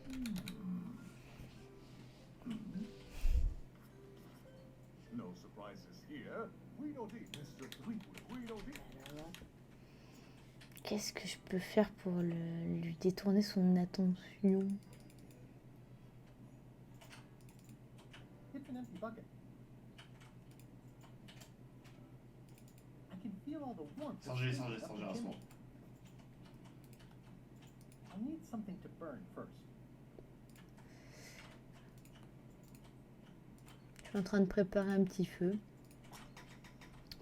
No surprises here. We don't need Mr. Fleetwood. We don't need. Qu'est-ce que je peux faire pour lui détourner son attention? It's an empty bucket. I can feel all the warmth. Sans jet à ce moment. I'll need something to burn first. Je suis en train de préparer un petit feu.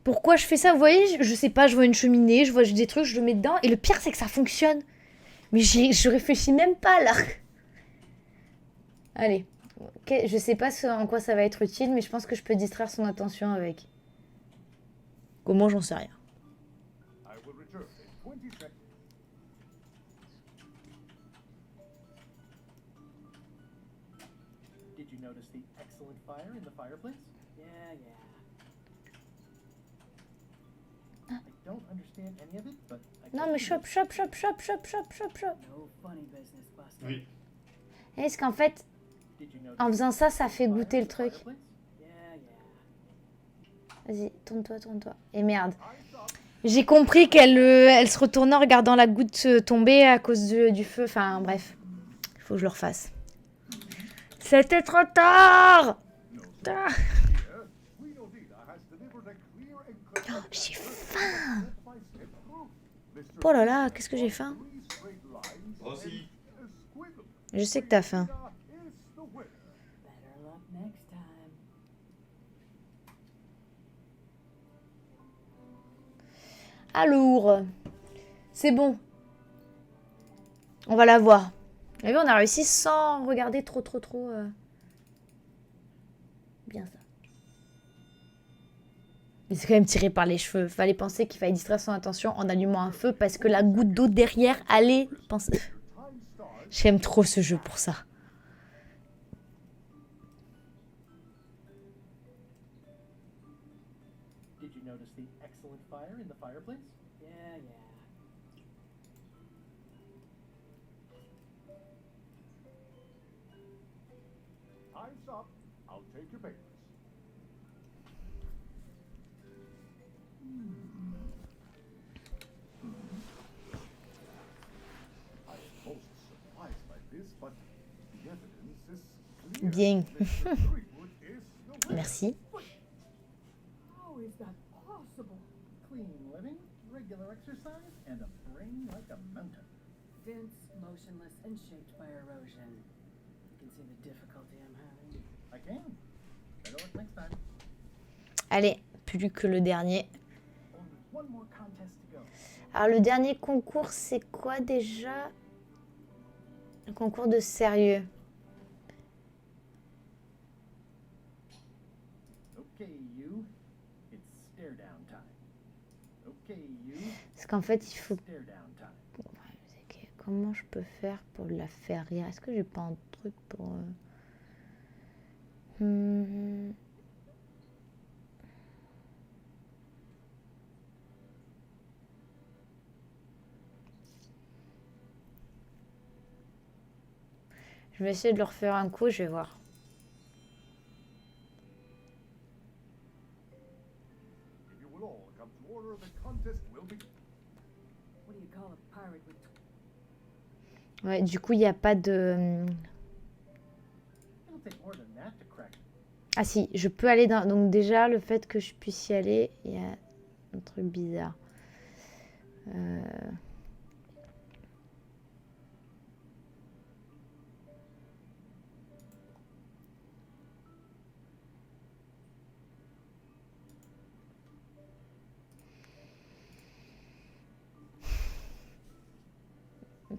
Pourquoi je fais ça? Vous voyez, je sais pas, je vois une cheminée, je vois des trucs, je le mets dedans. Et le pire, c'est que ça fonctionne. Mais je réfléchis même pas là. Allez. Ok, je sais pas en quoi ça va être utile, mais je pense que je peux distraire son attention avec. Comment, j'en sais rien. I will return in 20 seconds. Did you notice the excellent fire in the fireplace? Yeah. I don't understand any of it, but I Non, guess mais you chop, do. chop, chop, chop, chop, chop, chop, chop. No funny business, Buster. Oui. Est-ce qu'en fait, Did you notice en faisant ça, ça fait fire goûter in le the truc? fireplace? Yeah. Vas-y, tourne-toi, tourne-toi. Et merde. J'ai compris qu'elle se retournait en regardant la goutte tomber à cause du feu. Enfin, bref. Il faut que je le refasse. C'était trop tard! Ah, Here, we don't need. Has delivered a clear and clear j'ai faim! step by step proof. Mr. Oh là là, qu'est-ce que j'ai faim? 3 straight lines Moi aussi. and a squiggle. Je sais que t'as faim. Is the winner. Better luck next time. Alors, c'est bon. On va la voir. Vous avez vu, on a réussi sans regarder trop. Bien ça. Mais c'est quand même tiré par les cheveux. Fallait penser qu'il fallait distraire son attention en allumant un feu parce que la goutte d'eau derrière allait penser. Time starts. J'aime trop ce jeu pour ça. Did you notice the excellent fire in the fireplace? Yeah. Time's up. I'll take your papers. I am most surprised by this, but the evidence is clear. Bien. Mr. Fleetwood is the winner. Merci. How is that possible? Clean living, regular exercise, and a brain like a mountain. Dense, motionless, and shaped by erosion. You can see the difficulty I'm having. I can. Better luck next time. Allez, plus que le dernier. Only one more contest to go. Alors le dernier concours, c'est quoi déjà? Le concours de sérieux. Okay, you. It's stare down time. Okay, you. Parce qu'en fait, il faut... Stare down time. Ok, comment je peux faire pour la faire rire? Est-ce que j'ai pas un truc pour... Je vais essayer de le refaire un coup, je vais voir. If you will all come to order, the contest will be. What do you call a pirate with Ouais, du coup, il n'y a pas de... Ah si, je peux aller dans... Donc déjà, le fait que je puisse y aller, il y a un truc bizarre. Euh,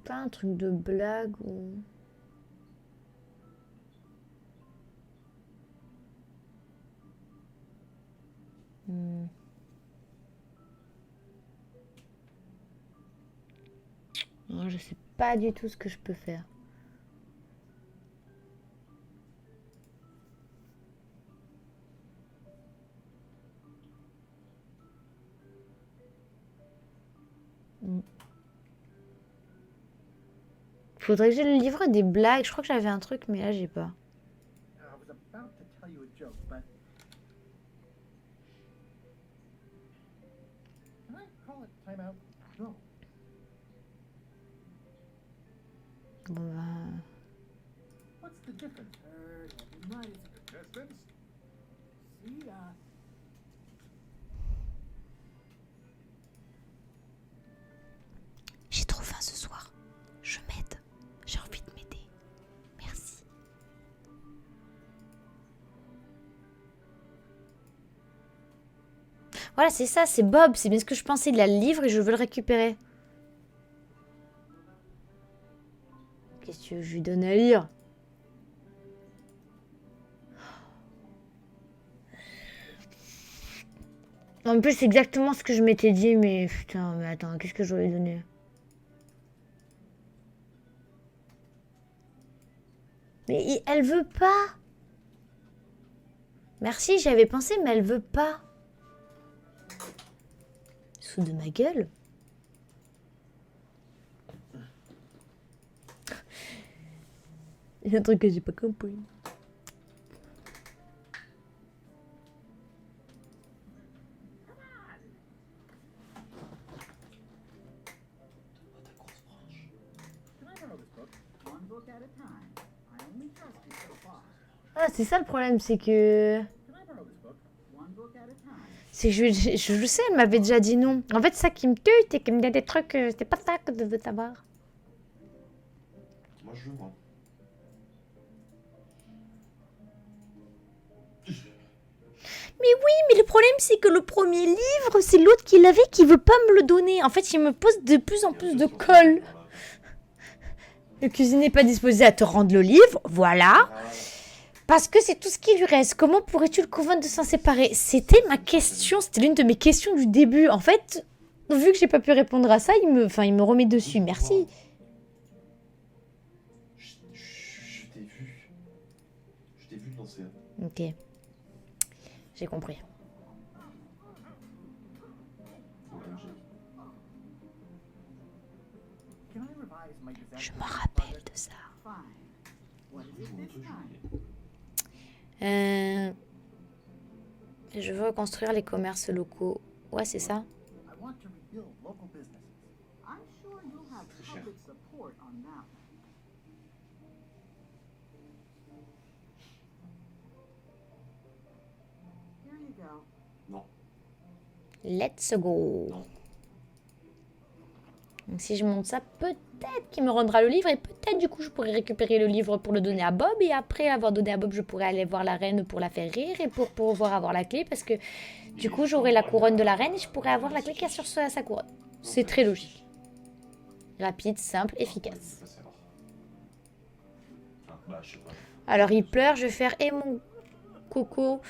Pas un truc de blague ou... Hmm. Non, je sais pas du tout ce que je peux faire. Faudrait que j'ai le livre des blagues. Je crois que j'avais un truc, mais là, j'ai pas. I was about to tell you a joke, but can I call it timeout? No. Bon, bah... What's the difference? Everybody's Contestants, see ya. J'ai trop faim ce soir. Je m'aide. J'ai envie de m'aider. Merci. Voilà, c'est ça, c'est Bob. C'est bien ce que je pensais. Il a le livre et je veux le récupérer. Qu'est-ce que tu veux que je lui donne à lire? En plus, c'est exactement ce que je m'étais dit, mais putain, mais attends, qu'est-ce que je lui ai donné? Mais elle veut pas. Merci, j'y avais pensé, mais elle veut pas. Sous de ma gueule. Il y a un truc que j'ai pas compris. Can I borrow this book? One book at a time. I only trust you so far. Ah, c'est ça le problème, c'est que... Can I borrow this book? One book at a time. C'est que je sais, elle m'avait déjà dit non. En fait, c'est ça qui me tue, c'est qu'elle me dit des trucs, c'était pas ça que je veux savoir. Moi, je veux, moi. Mais oui, mais le problème, c'est que le premier livre, c'est l'autre qui l'avait qui veut pas me le donner. En fait, il me pose de plus en plus de colle. Le cuisinier n'est pas disposé à te rendre le livre, voilà. Parce que c'est tout ce qui lui reste. Comment pourrais-tu le convaincre de s'en séparer? C'était ma question, c'était l'une de mes questions du début. En fait, vu que j'ai pas pu répondre à ça, il me remet dessus. Merci. Je t'ai vu. Je t'ai vu lancer. Ok. J'ai compris. Can I revise my disaster Je me rappelle de ça. Fine. What is it this time? Je veux reconstruire les commerces locaux. Ouais, c'est ça. I want to rebuild local businesses. I'm sure you'll have public support on that. Here you go. Non. Let's go. Non. Donc si je monte ça, peut-être qu'il me rendra le livre et peut-être du coup je pourrais récupérer le livre pour le donner à Bob et après avoir donné à Bob je pourrais aller voir la reine pour la faire rire et pour pouvoir avoir la clé parce que du coup j'aurai la couronne de la reine et je pourrais avoir la clé qui est sur sa couronne. C'est très logique. Rapide, simple, efficace. Ah, bah, je sais pas. Alors il pleure, je vais faire et mon coco.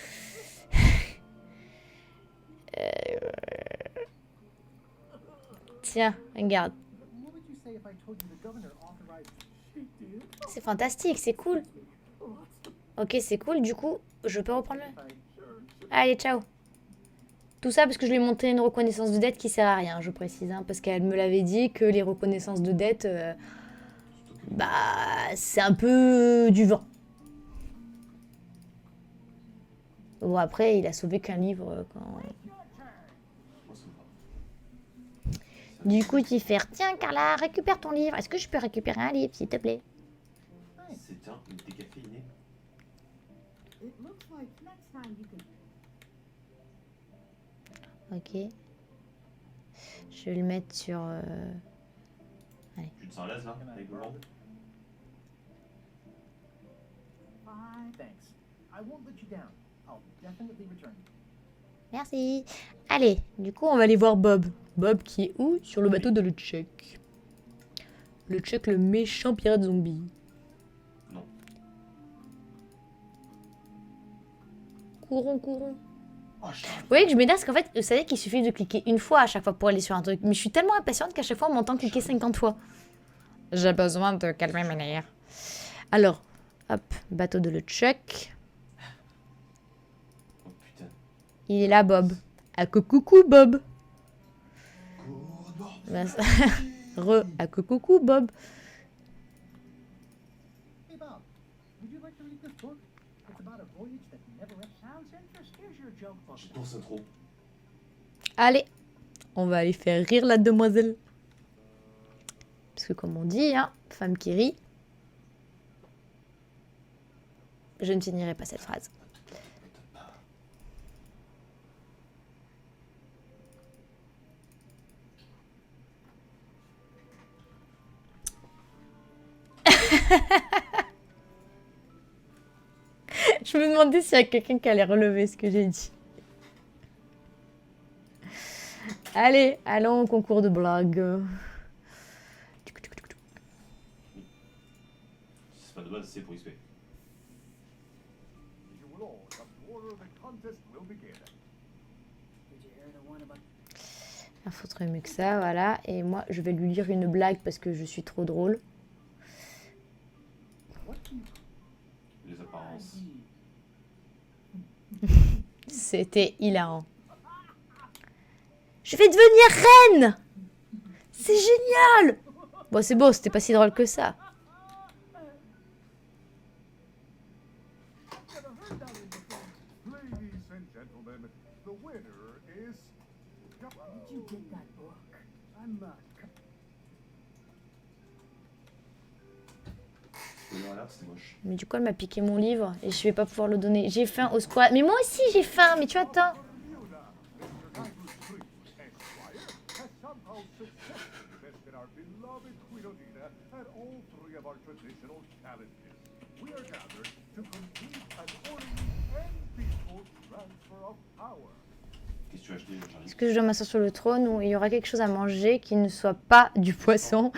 Tiens, regarde. What would you say if I told you the governor authorized? C'est fantastique, c'est cool. Ok, c'est cool, du coup, je peux reprendre le... Allez, ciao. Tout ça parce que je lui ai montré une reconnaissance de dette qui sert à rien, je précise. Hein, parce qu'elle me l'avait dit que les reconnaissances de dette, bah, c'est un peu du vent. Bon, après, il a sauvé qu'un livre quand... Moi, ça me va. Du coup, tu fais tiens, Carla, récupère ton livre. Est-ce que je peux récupérer un livre, s'il te plaît? C'est un décaféiné. It looks like time you could. Ok. Je vais le mettre sur... Tu te sens à l'aise là, avec le vent? Fine, thanks. I won't let you down. I'll definitely return. Merci. Allez, du coup, on va aller voir Bob. Bob qui est où? Sur le bateau de LeChuck. LeChuck, le méchant pirate zombie. Non. Courons, courons. Oh, Vous voyez que je m'énerve parce qu'en fait, vous savez qu'il suffit de cliquer une fois à chaque fois pour aller sur un truc. Mais je suis tellement impatiente qu'à chaque fois, on m'entend cliquer 50 fois. J'ai besoin de calmer mes nerfs. Alors, hop, bateau de LeChuck. Oh putain. Il est là, Bob. À coucou, Bob. Ben, ça- à coucou, Bob. Hey Bob, would you like to read this book? It's about a voyage that never ends. Sounds interesting. Here's your joke book. J'adore ça trop. Allez, on va aller faire rire la demoiselle. Parce que comme on dit, hein, femme qui rit. Je ne finirai pas cette phrase. Je me demandais s'il y a quelqu'un qui allait relever ce que j'ai dit. Allez, allons au concours de blagues. C'est pas de base, c'est pour XP. You will all come to order. The contest will begin. Did you hear the one about Il faudrait mieux que ça, voilà. Et moi, je vais lui lire une blague parce que je suis trop drôle. What do you Les apparences. C'était hilarant. Je vais devenir reine! C'est génial! Bon, c'est beau, c'était pas si drôle que ça. Ladies and gentlemen, the winner is. Did you get that book? I'm Spoiler alert, c'était moche. Mais du coup, elle m'a piqué mon livre et je vais pas pouvoir le donner. J'ai faim au squat. Mais moi aussi, j'ai faim. Mais tu attends. Has somehow successfully bested our beloved Queen Odina at all three of our traditional challenges. We are gathered to complete an orderly and peaceful transfer of power. Qu'est-ce que tu as acheté, Charlie? Est-ce que je dois m'asseoir sur le trône ou il y aura quelque chose à manger qui ne soit pas du poisson?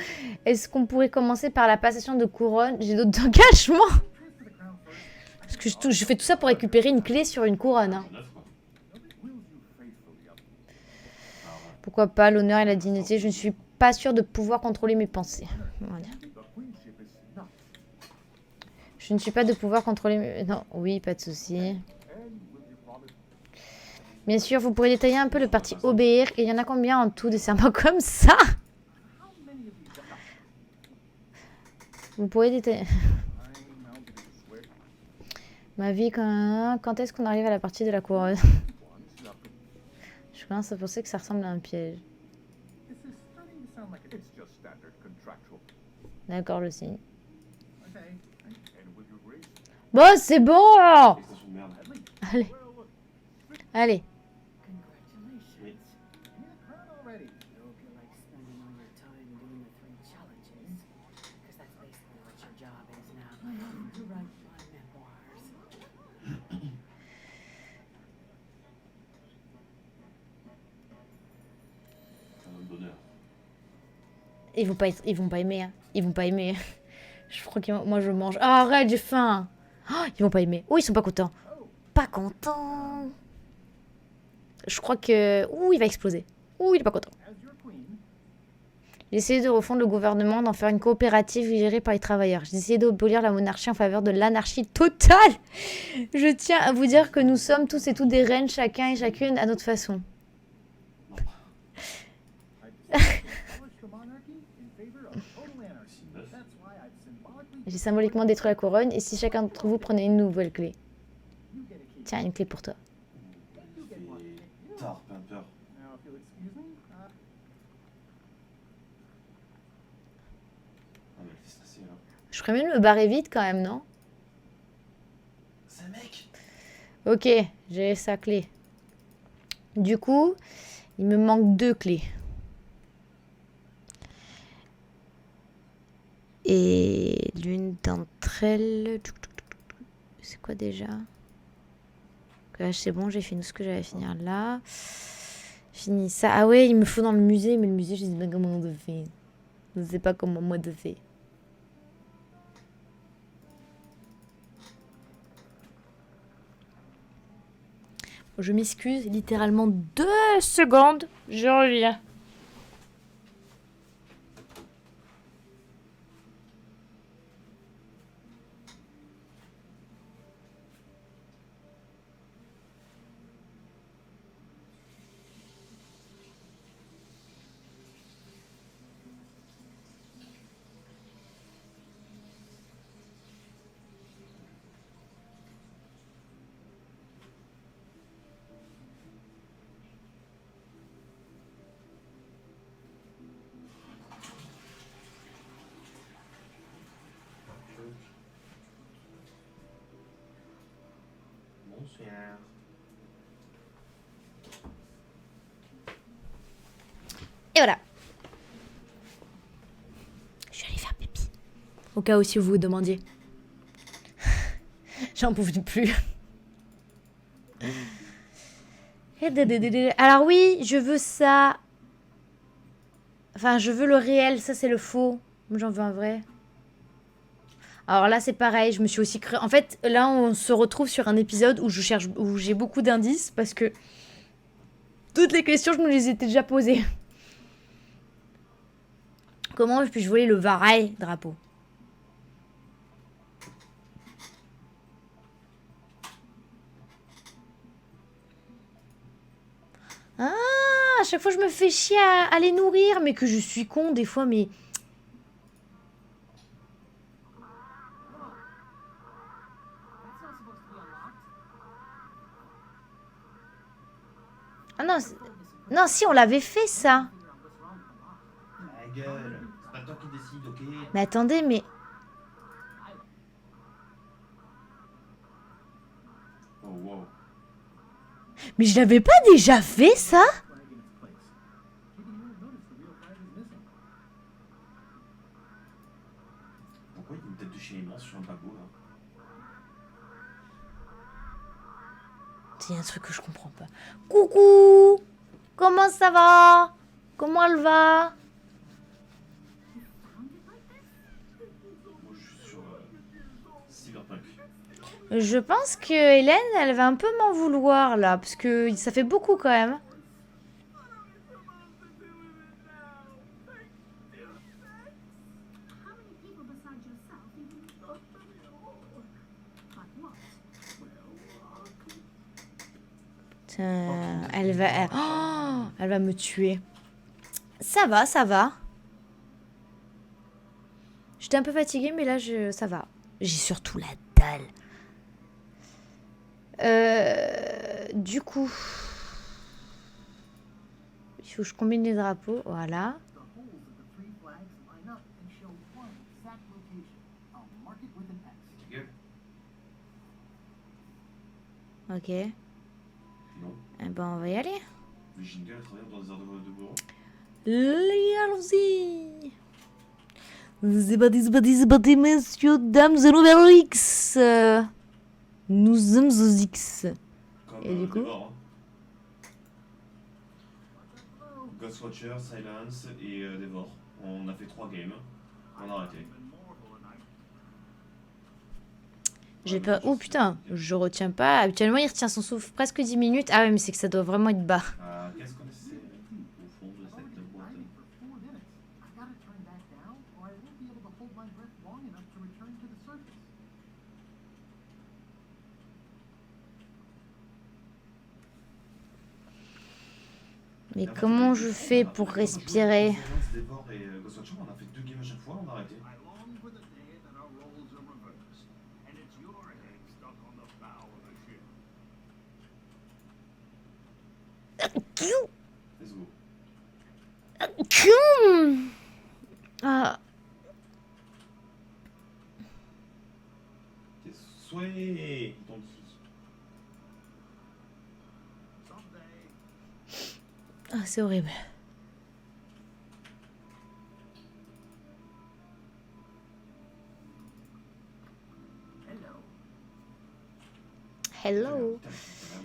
Est-ce qu'on pourrait commencer par la passation de couronne? J'ai d'autres engagements. Parce que je fais tout ça pour récupérer une clé sur une couronne. Hein. Neuf, quoi. Will you faithfully uphold? Alors, Pourquoi pas l'honneur et la dignité? Je ne suis pas sûre de pouvoir contrôler mes pensées. Voilà. The queenship is not, Je ne suis pas de pouvoir contrôler mes... Non, oui, pas de souci. and will you promise? Bien sûr, vous pourrez détailler un peu le parti obéir. Et il y en a combien en tout de serments comme ça? How many of these? Vous pourrez détailler... I'm mounted to swear. Ma vie, quand est-ce qu'on arrive à la partie de la couronne? Once you have to. Je commence à penser que ça ressemble à un piège. This is starting to sound like a. It's just standard contractual. D'accord, le signe. Okay. And will you agree? Bon, c'est bon alors. extension de merde. Allez, allez. Congratulations. Oui. You're the crown already. I hope you like spending all your time doing the 3 challenges. Because that's basically what your job is now. To write my memoirs. Un homme d'honneur. Ils vont pas aimer. Hein. Ils vont pas aimer. Je crois que moi je mange. Ah, arrête, j'ai faim. Oh, ils vont pas aimer. Oh, ils sont pas contents. Pas contents. Je crois que... Ouh, il va exploser. Ouh, il est pas content. As your queen, J'ai essayé de refondre le gouvernement, d'en faire une coopérative gérée par les travailleurs. J'ai essayé d'abolir la monarchie en faveur de l'anarchie totale. Je tiens à vous dire que nous sommes tous et toutes des reines, chacun et chacune à notre façon. I decided to abolish the monarchy in favor of total anarchy. C'est neuf. That's why I've symbolically. J'ai symboliquement détruit la couronne et si chacun d'entre vous prenait une nouvelle clé. You get a key. Tiens, une clé pour toi. You get one. C'est tard, pas peur. Now, if you'll excuse me, Ah, mais elle est stressée là. Je ferais mieux de me barrer vite quand même, non? C'est un mec! Ok, j'ai sa clé. Du coup, il me manque 2 clés. Et l'une d'entre elles... C'est quoi déjà? Là, c'est bon, j'ai fini ce que j'avais à finir là. Fini ça. Ah ouais, il me faut dans le musée, mais le musée, je sais pas comment on fait. Je sais pas comment moi de faire. Je m'excuse, littéralement 2 secondes, je reviens. Bonsoir. Et voilà. Je suis allée faire pipi. Au cas où si vous vous demandiez. J'en pouvais plus. Alors oui, je veux ça. Enfin, je veux le réel, ça c'est le faux. Moi j'en veux un vrai. Alors là c'est pareil, je me suis aussi créé... En fait, là on se retrouve sur un épisode où je cherche, où j'ai beaucoup d'indices parce que toutes les questions je me les étais déjà posées. Comment puis-je voler le vrai drapeau? Ah, à chaque fois je me fais chier à les nourrir, mais que je suis con des fois, mais... Ah non, non, si on l'avait fait ça. Ta gueule. C'est pas toi qui décide, ok? Mais attendez, mais... Oh wow. Mais je l'avais pas déjà fait ça? Pourquoi il y a une tête de chien immense sur un paquebot là? C'est un truc que je comprends pas. Coucou! Comment ça va? Comment elle va? Moi je suis sur Cyberpunk. Je pense que Hélène, elle va un peu m'en vouloir là, parce que ça fait beaucoup quand même. How many people besides yourself even like what? Tiens, elle va me tuer. Ça va, ça va. J'étais un peu fatiguée, mais là, ça va. J'ai surtout la dalle. Du coup, il faut que je combine les drapeaux. Voilà. The holes of the 3 flags line up and show one exact location. I'll mark it with an X. Ta gueule. Ok. Non. Eh ben, on va y aller. Les jingles travaillent dans des aires de bureau. Allons-y. C'est parti, messieurs, dames et nouvelles X. Nous sommes aux X. Comme Et du coup Devor, hein. Ghostwatcher, Silence et Devor. On a fait 3 games. On a arrêté. J'ai pas... Oh putain, je retiens pas. Habituellement, il retient son souffle presque 10 minutes. Ah ouais, mais c'est que ça doit vraiment être bas. Qu'est-ce qu'on essaie au fond de cette boîte? Riding for 4 minutes. I gotta turn back down or I won't be able to hold my breath long enough to return to the surface. Mais comment je fais pour respirer? Silence, Devor et Ghostwatcher, on a fait 2 games à chaque fois, on a arrêté. I long for the day that our roles are reversed, and it's your head stuck on the bow of the ship. Let's go. Ah, Souhait. Ah, c'est horrible. Hello. Hello. Putain, c'est là où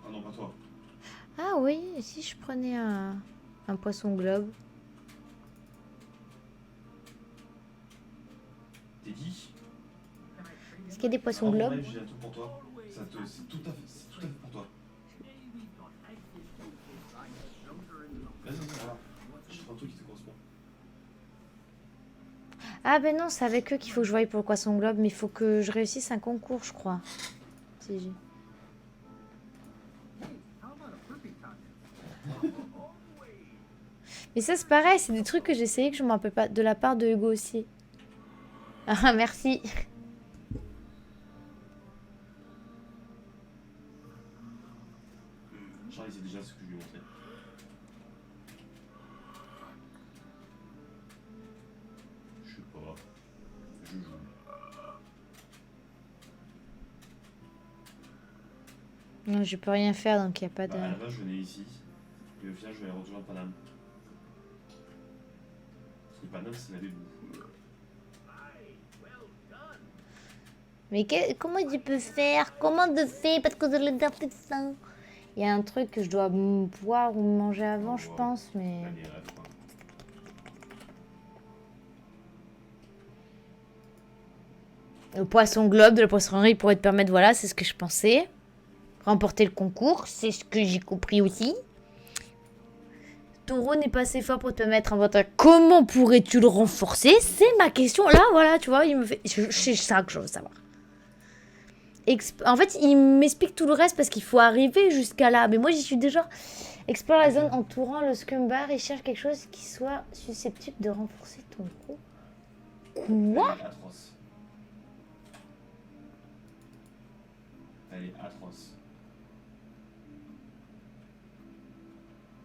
Ah non, pas toi. Ah oui, et si je prenais un poisson globe? T'es dit? Est-ce qu'il y a des poissons Ah, mon globes? rêve, j'ai un truc pour toi. C'est tout à fait pour toi. Vas-y, voilà. J'ai trouvé un truc qui te correspond. Ah ben non, c'est avec eux qu'il faut que je voie pour le poisson globe, mais il faut que je réussisse un concours, je crois. Si j'ai- Hey, how about a burpee contest? Mais ça c'est pareil, c'est des trucs que j'ai essayé que je me rappelle pas. De la part de Hugo aussi. Ah merci. Charlie, c'est déjà ce que je lui ai montré. Je sais pas. Je joue. Non, je peux rien faire donc il n'y a pas de... Bah, à la base, je venais ici. Et au final, je vais rejoindre Paname. Parce que Paname, c'est la bébou. Mais comment tu peux faire? Comment de faire? Parce que je l'ai fait ça. Il y a un truc que je dois boire ou manger avant, je pense, mais... Là, les rêves, quoi. Le poisson globe de la poissonnerie pourrait te permettre, voilà, c'est ce que je pensais. Remporter le concours, c'est ce que j'ai compris aussi. Ton rôle n'est pas assez fort pour te permettre un vote. Comment pourrais-tu le renforcer? C'est ma question. Là, voilà, tu vois, il me fait... C'est ça que je veux savoir. En fait, il m'explique tout le reste parce qu'il faut arriver jusqu'à là. Mais moi, j'y suis déjà. Explore la zone entourant le scumbar et cherche quelque chose qui soit susceptible de renforcer ton coup. Quoi? Elle est atroce. Elle est atroce.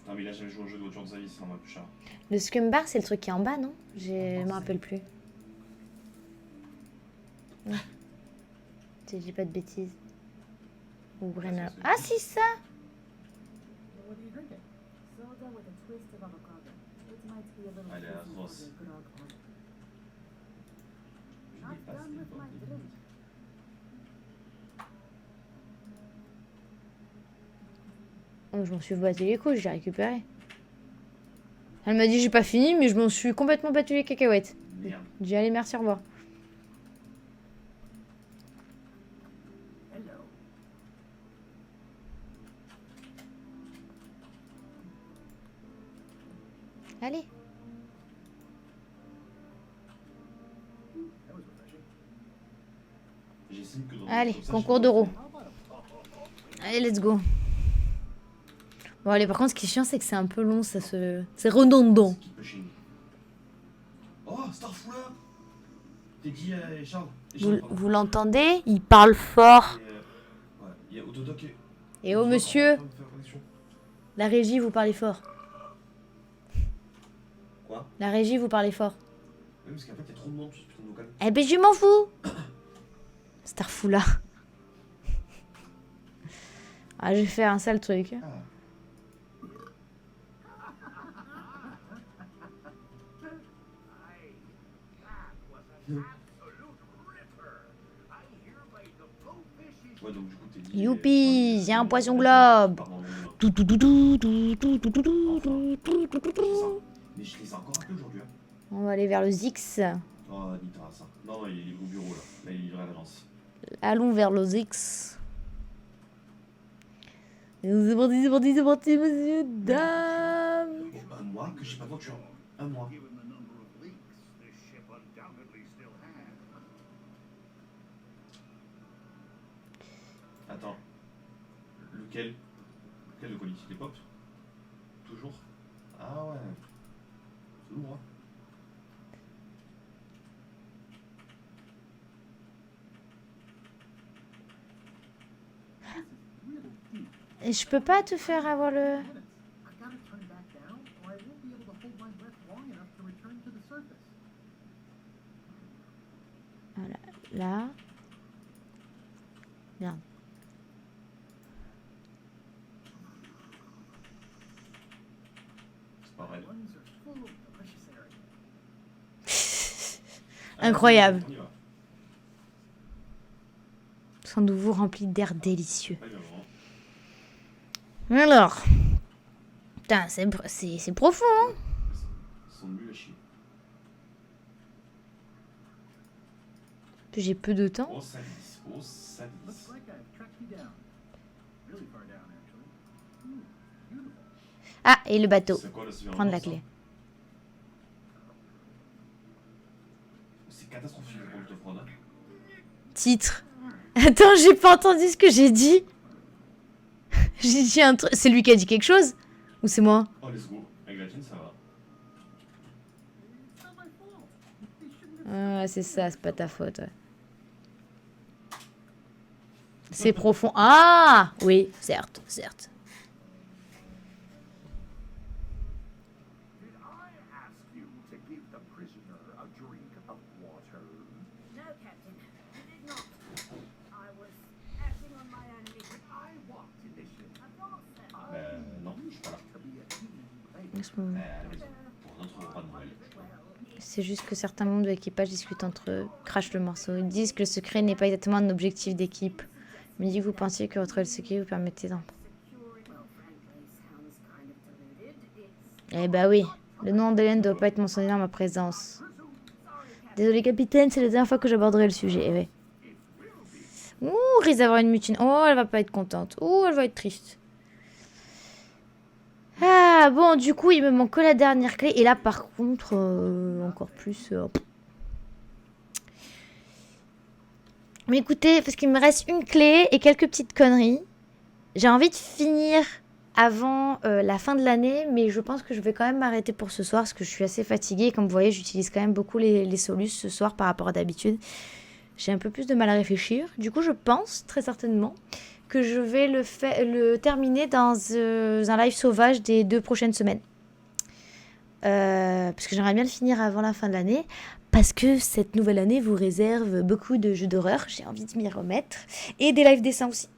Non, mais il a jamais joué au jeu de voiture de sa vie, c'est normal plus cher. Le scumbar, c'est le truc qui est en bas, non? Je me rappelle plus. Ouais. Si je dis pas de bêtises. Ou Brenna. Ah, si, ça! What are you drinking? Soda with a twist of avocado. It might be a little Elle est fizzy for atroce. the good alcohol. Je Not n'ai pas done with my drink. Oh, je m'en suis battu les couilles, je l'ai récupéré. Elle m'a dit j'ai pas fini, mais je m'en suis complètement battu les cacahuètes. Merde. J'ai dit allez, merci, au revoir. Hello. Allez. That was refreshing. J'estime que dans Allez, comme ça, concours je- d'euros. How about a Allez, let's go. Bon, allez, par contre, ce qui est chiant, c'est que c'est un peu long, ça se... C'est redondant. Keep pushing. Oh, Starfouler. T'es qui, Charles? Et Vous, Charles, pardon. vous l'entendez? Il parle fort. Et, ouais, il y a Autodoc et... Et oh, monsieur, Femme, faire connexion. la régie, vous parlez fort. Quoi? La régie, vous parlez fort. Oui, parce qu'en fait, il y a trop de monde sur ce putain de local. Eh ben, je m'en fous. Starfoula. Ah, je vais faire un sale truc. Ah. Ouais, donc du coup, t'es dit... Youpi, j'ai un poisson globe. Pardon, non, non. Tout, tout, tout, tout, tout, tout, tout, tout, tout, tout, tout, tout, tout, tout. Mais je les ai encore appelés aujourd'hui. Hein. On va aller vers le Zix. Oh, Nitra, ça. Non, il est au bureau là. Là, il est livré à l'agence. Allons vers le Zix. C'est parti, c'est parti, c'est parti, monsieur, dame. Oh, un mois que j'ai pas de voiture. Un mois. Given the number of leaks this ship undoubtedly still has. Attends. Lequel? Lequel le colis? Les pop? Toujours? Ah ouais. C'est lourd, hein. Et je peux pas te faire avoir le... minutes. I gotta turn back down, or I won't be able to hold my breath long enough to return to the surface. Voilà, là. Merde. pareil. Ones are full of delicious air. Incroyable. On y va. Son nouveau rempli d'air délicieux. Pas évidemment. Alors. Putain, c'est profond, hein. Ils sont nuls à chier. J'ai peu de temps. Oh, ça glisse. Oh, ça Looks glisse. like I've tracked you down. Really far down, actually. Ooh, beautiful. Ah, et le bateau. C'est quoi la surveillance, Prendre la ça? clé. C'est catastrophique le conduite off-road. Hein. Titre. Attends, j'ai pas entendu ce que j'ai dit. J'ai dit un truc. C'est lui qui a dit quelque chose? Ou c'est moi? Oh, let's go. Avec la jean, ça va. It's not my fault. They shouldn't have. Ah, c'est ça, c'est pas ta faute. Ouais. C'est profond. Ah! Oui, certes, certes. Did I ask you to give the prisoner a drink of water? No, Captain, you did not. I was acting on my own initiative. I walked initiative Of course, sir. Non, je suis pas là. to be a team player. En ce moment. À la maison. Pour notre repas de Noël. C'est juste que certains membres de l'équipage discutent entre eux, crachent le morceau. Ils disent que le secret n'est pas exactement un objectif d'équipe. Mais dit que vous pensiez que retrouver le secret vous permettait d'en... Well, frankly, sounds kind of deluded. It's Eh bah oui, le nom d'Hélène ne doit pas être mentionné dans ma présence. Désolé capitaine, c'est la dernière fois que j'aborderai le sujet. Eh ouais. Ouh, risque d'avoir une mutine. Oh, elle va pas être contente. Ouh, elle va être triste. Ah, bon, du coup, il me manque que la dernière clé. Et là, par contre, encore plus... Mais écoutez, parce qu'il me reste une clé et quelques petites conneries. J'ai envie de finir avant la fin de l'année, mais je pense que je vais quand même m'arrêter pour ce soir parce que je suis assez fatiguée. Comme vous voyez, j'utilise quand même beaucoup les solus ce soir par rapport à d'habitude. J'ai un peu plus de mal à réfléchir. Du coup, je pense très certainement que je vais le terminer dans un live sauvage des 2 prochaines semaines. Parce que j'aimerais bien le finir avant la fin de l'année. Parce que cette nouvelle année vous réserve beaucoup de jeux d'horreur. J'ai envie de m'y remettre. Et des lives dessins aussi.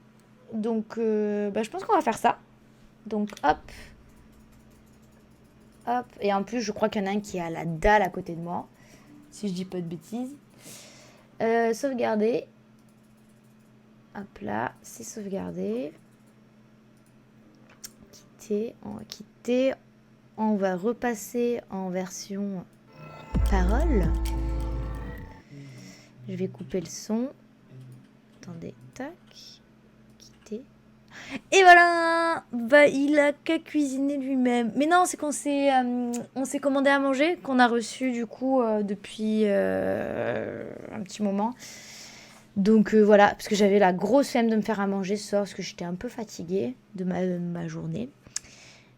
Donc, je pense qu'on va faire ça. Donc, hop. Hop. Et en plus, je crois qu'il y en a un qui est à la dalle à côté de moi. Si je dis pas de bêtises. Sauvegarder. Hop là. C'est sauvegardé. Quitter. On va quitter. On va repasser en version... parole. Je vais couper le son. Attendez, tac. Quitter. Et voilà. Bah, il a qu'à cuisiner lui-même. Mais non, c'est qu'on s'est commandé à manger, qu'on a reçu du coup depuis un petit moment. Donc voilà, parce que j'avais la grosse flemme de me faire à manger ce soir, parce que j'étais un peu fatiguée de ma journée.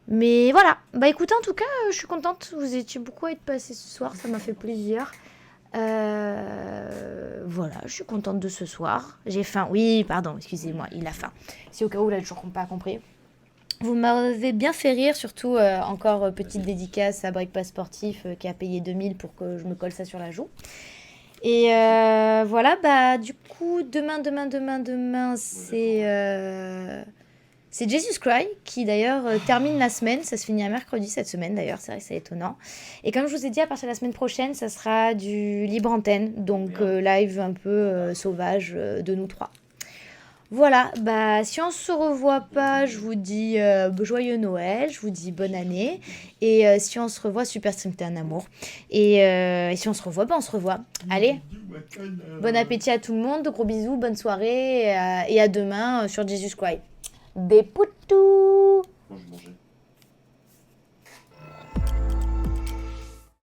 Mais voilà, bah écoutez, en tout cas, je suis contente, vous étiez beaucoup à être passés ce soir, ça m'a fait plaisir. Voilà, je suis contente de ce soir. J'ai faim, oui, pardon, excusez-moi, il a faim. Si au cas où, là, toujours pas compris. Vous m'avez bien fait rire, surtout encore petite dédicace à Breakfast Sportif qui a payé 2000 pour que je me colle ça sur la joue. Et voilà, bah du coup, demain, c'est Jesus Cry qui d'ailleurs termine la semaine. Ça se finit à mercredi cette semaine d'ailleurs, c'est vrai que c'est étonnant. Et comme je vous ai dit, à partir de la semaine prochaine, ça sera du libre antenne, donc live un peu sauvage de nous 3. Voilà, bah si on se revoit pas, je vous dis joyeux Noël, je vous dis bonne année. Et si on se revoit, Super Stream, t'es un amour. Et si on se revoit, bah on se revoit. Allez, bon appétit à tout le monde, de gros bisous, bonne soirée et à demain sur Jesus Cry. Des poutous! Moi, je mangeais.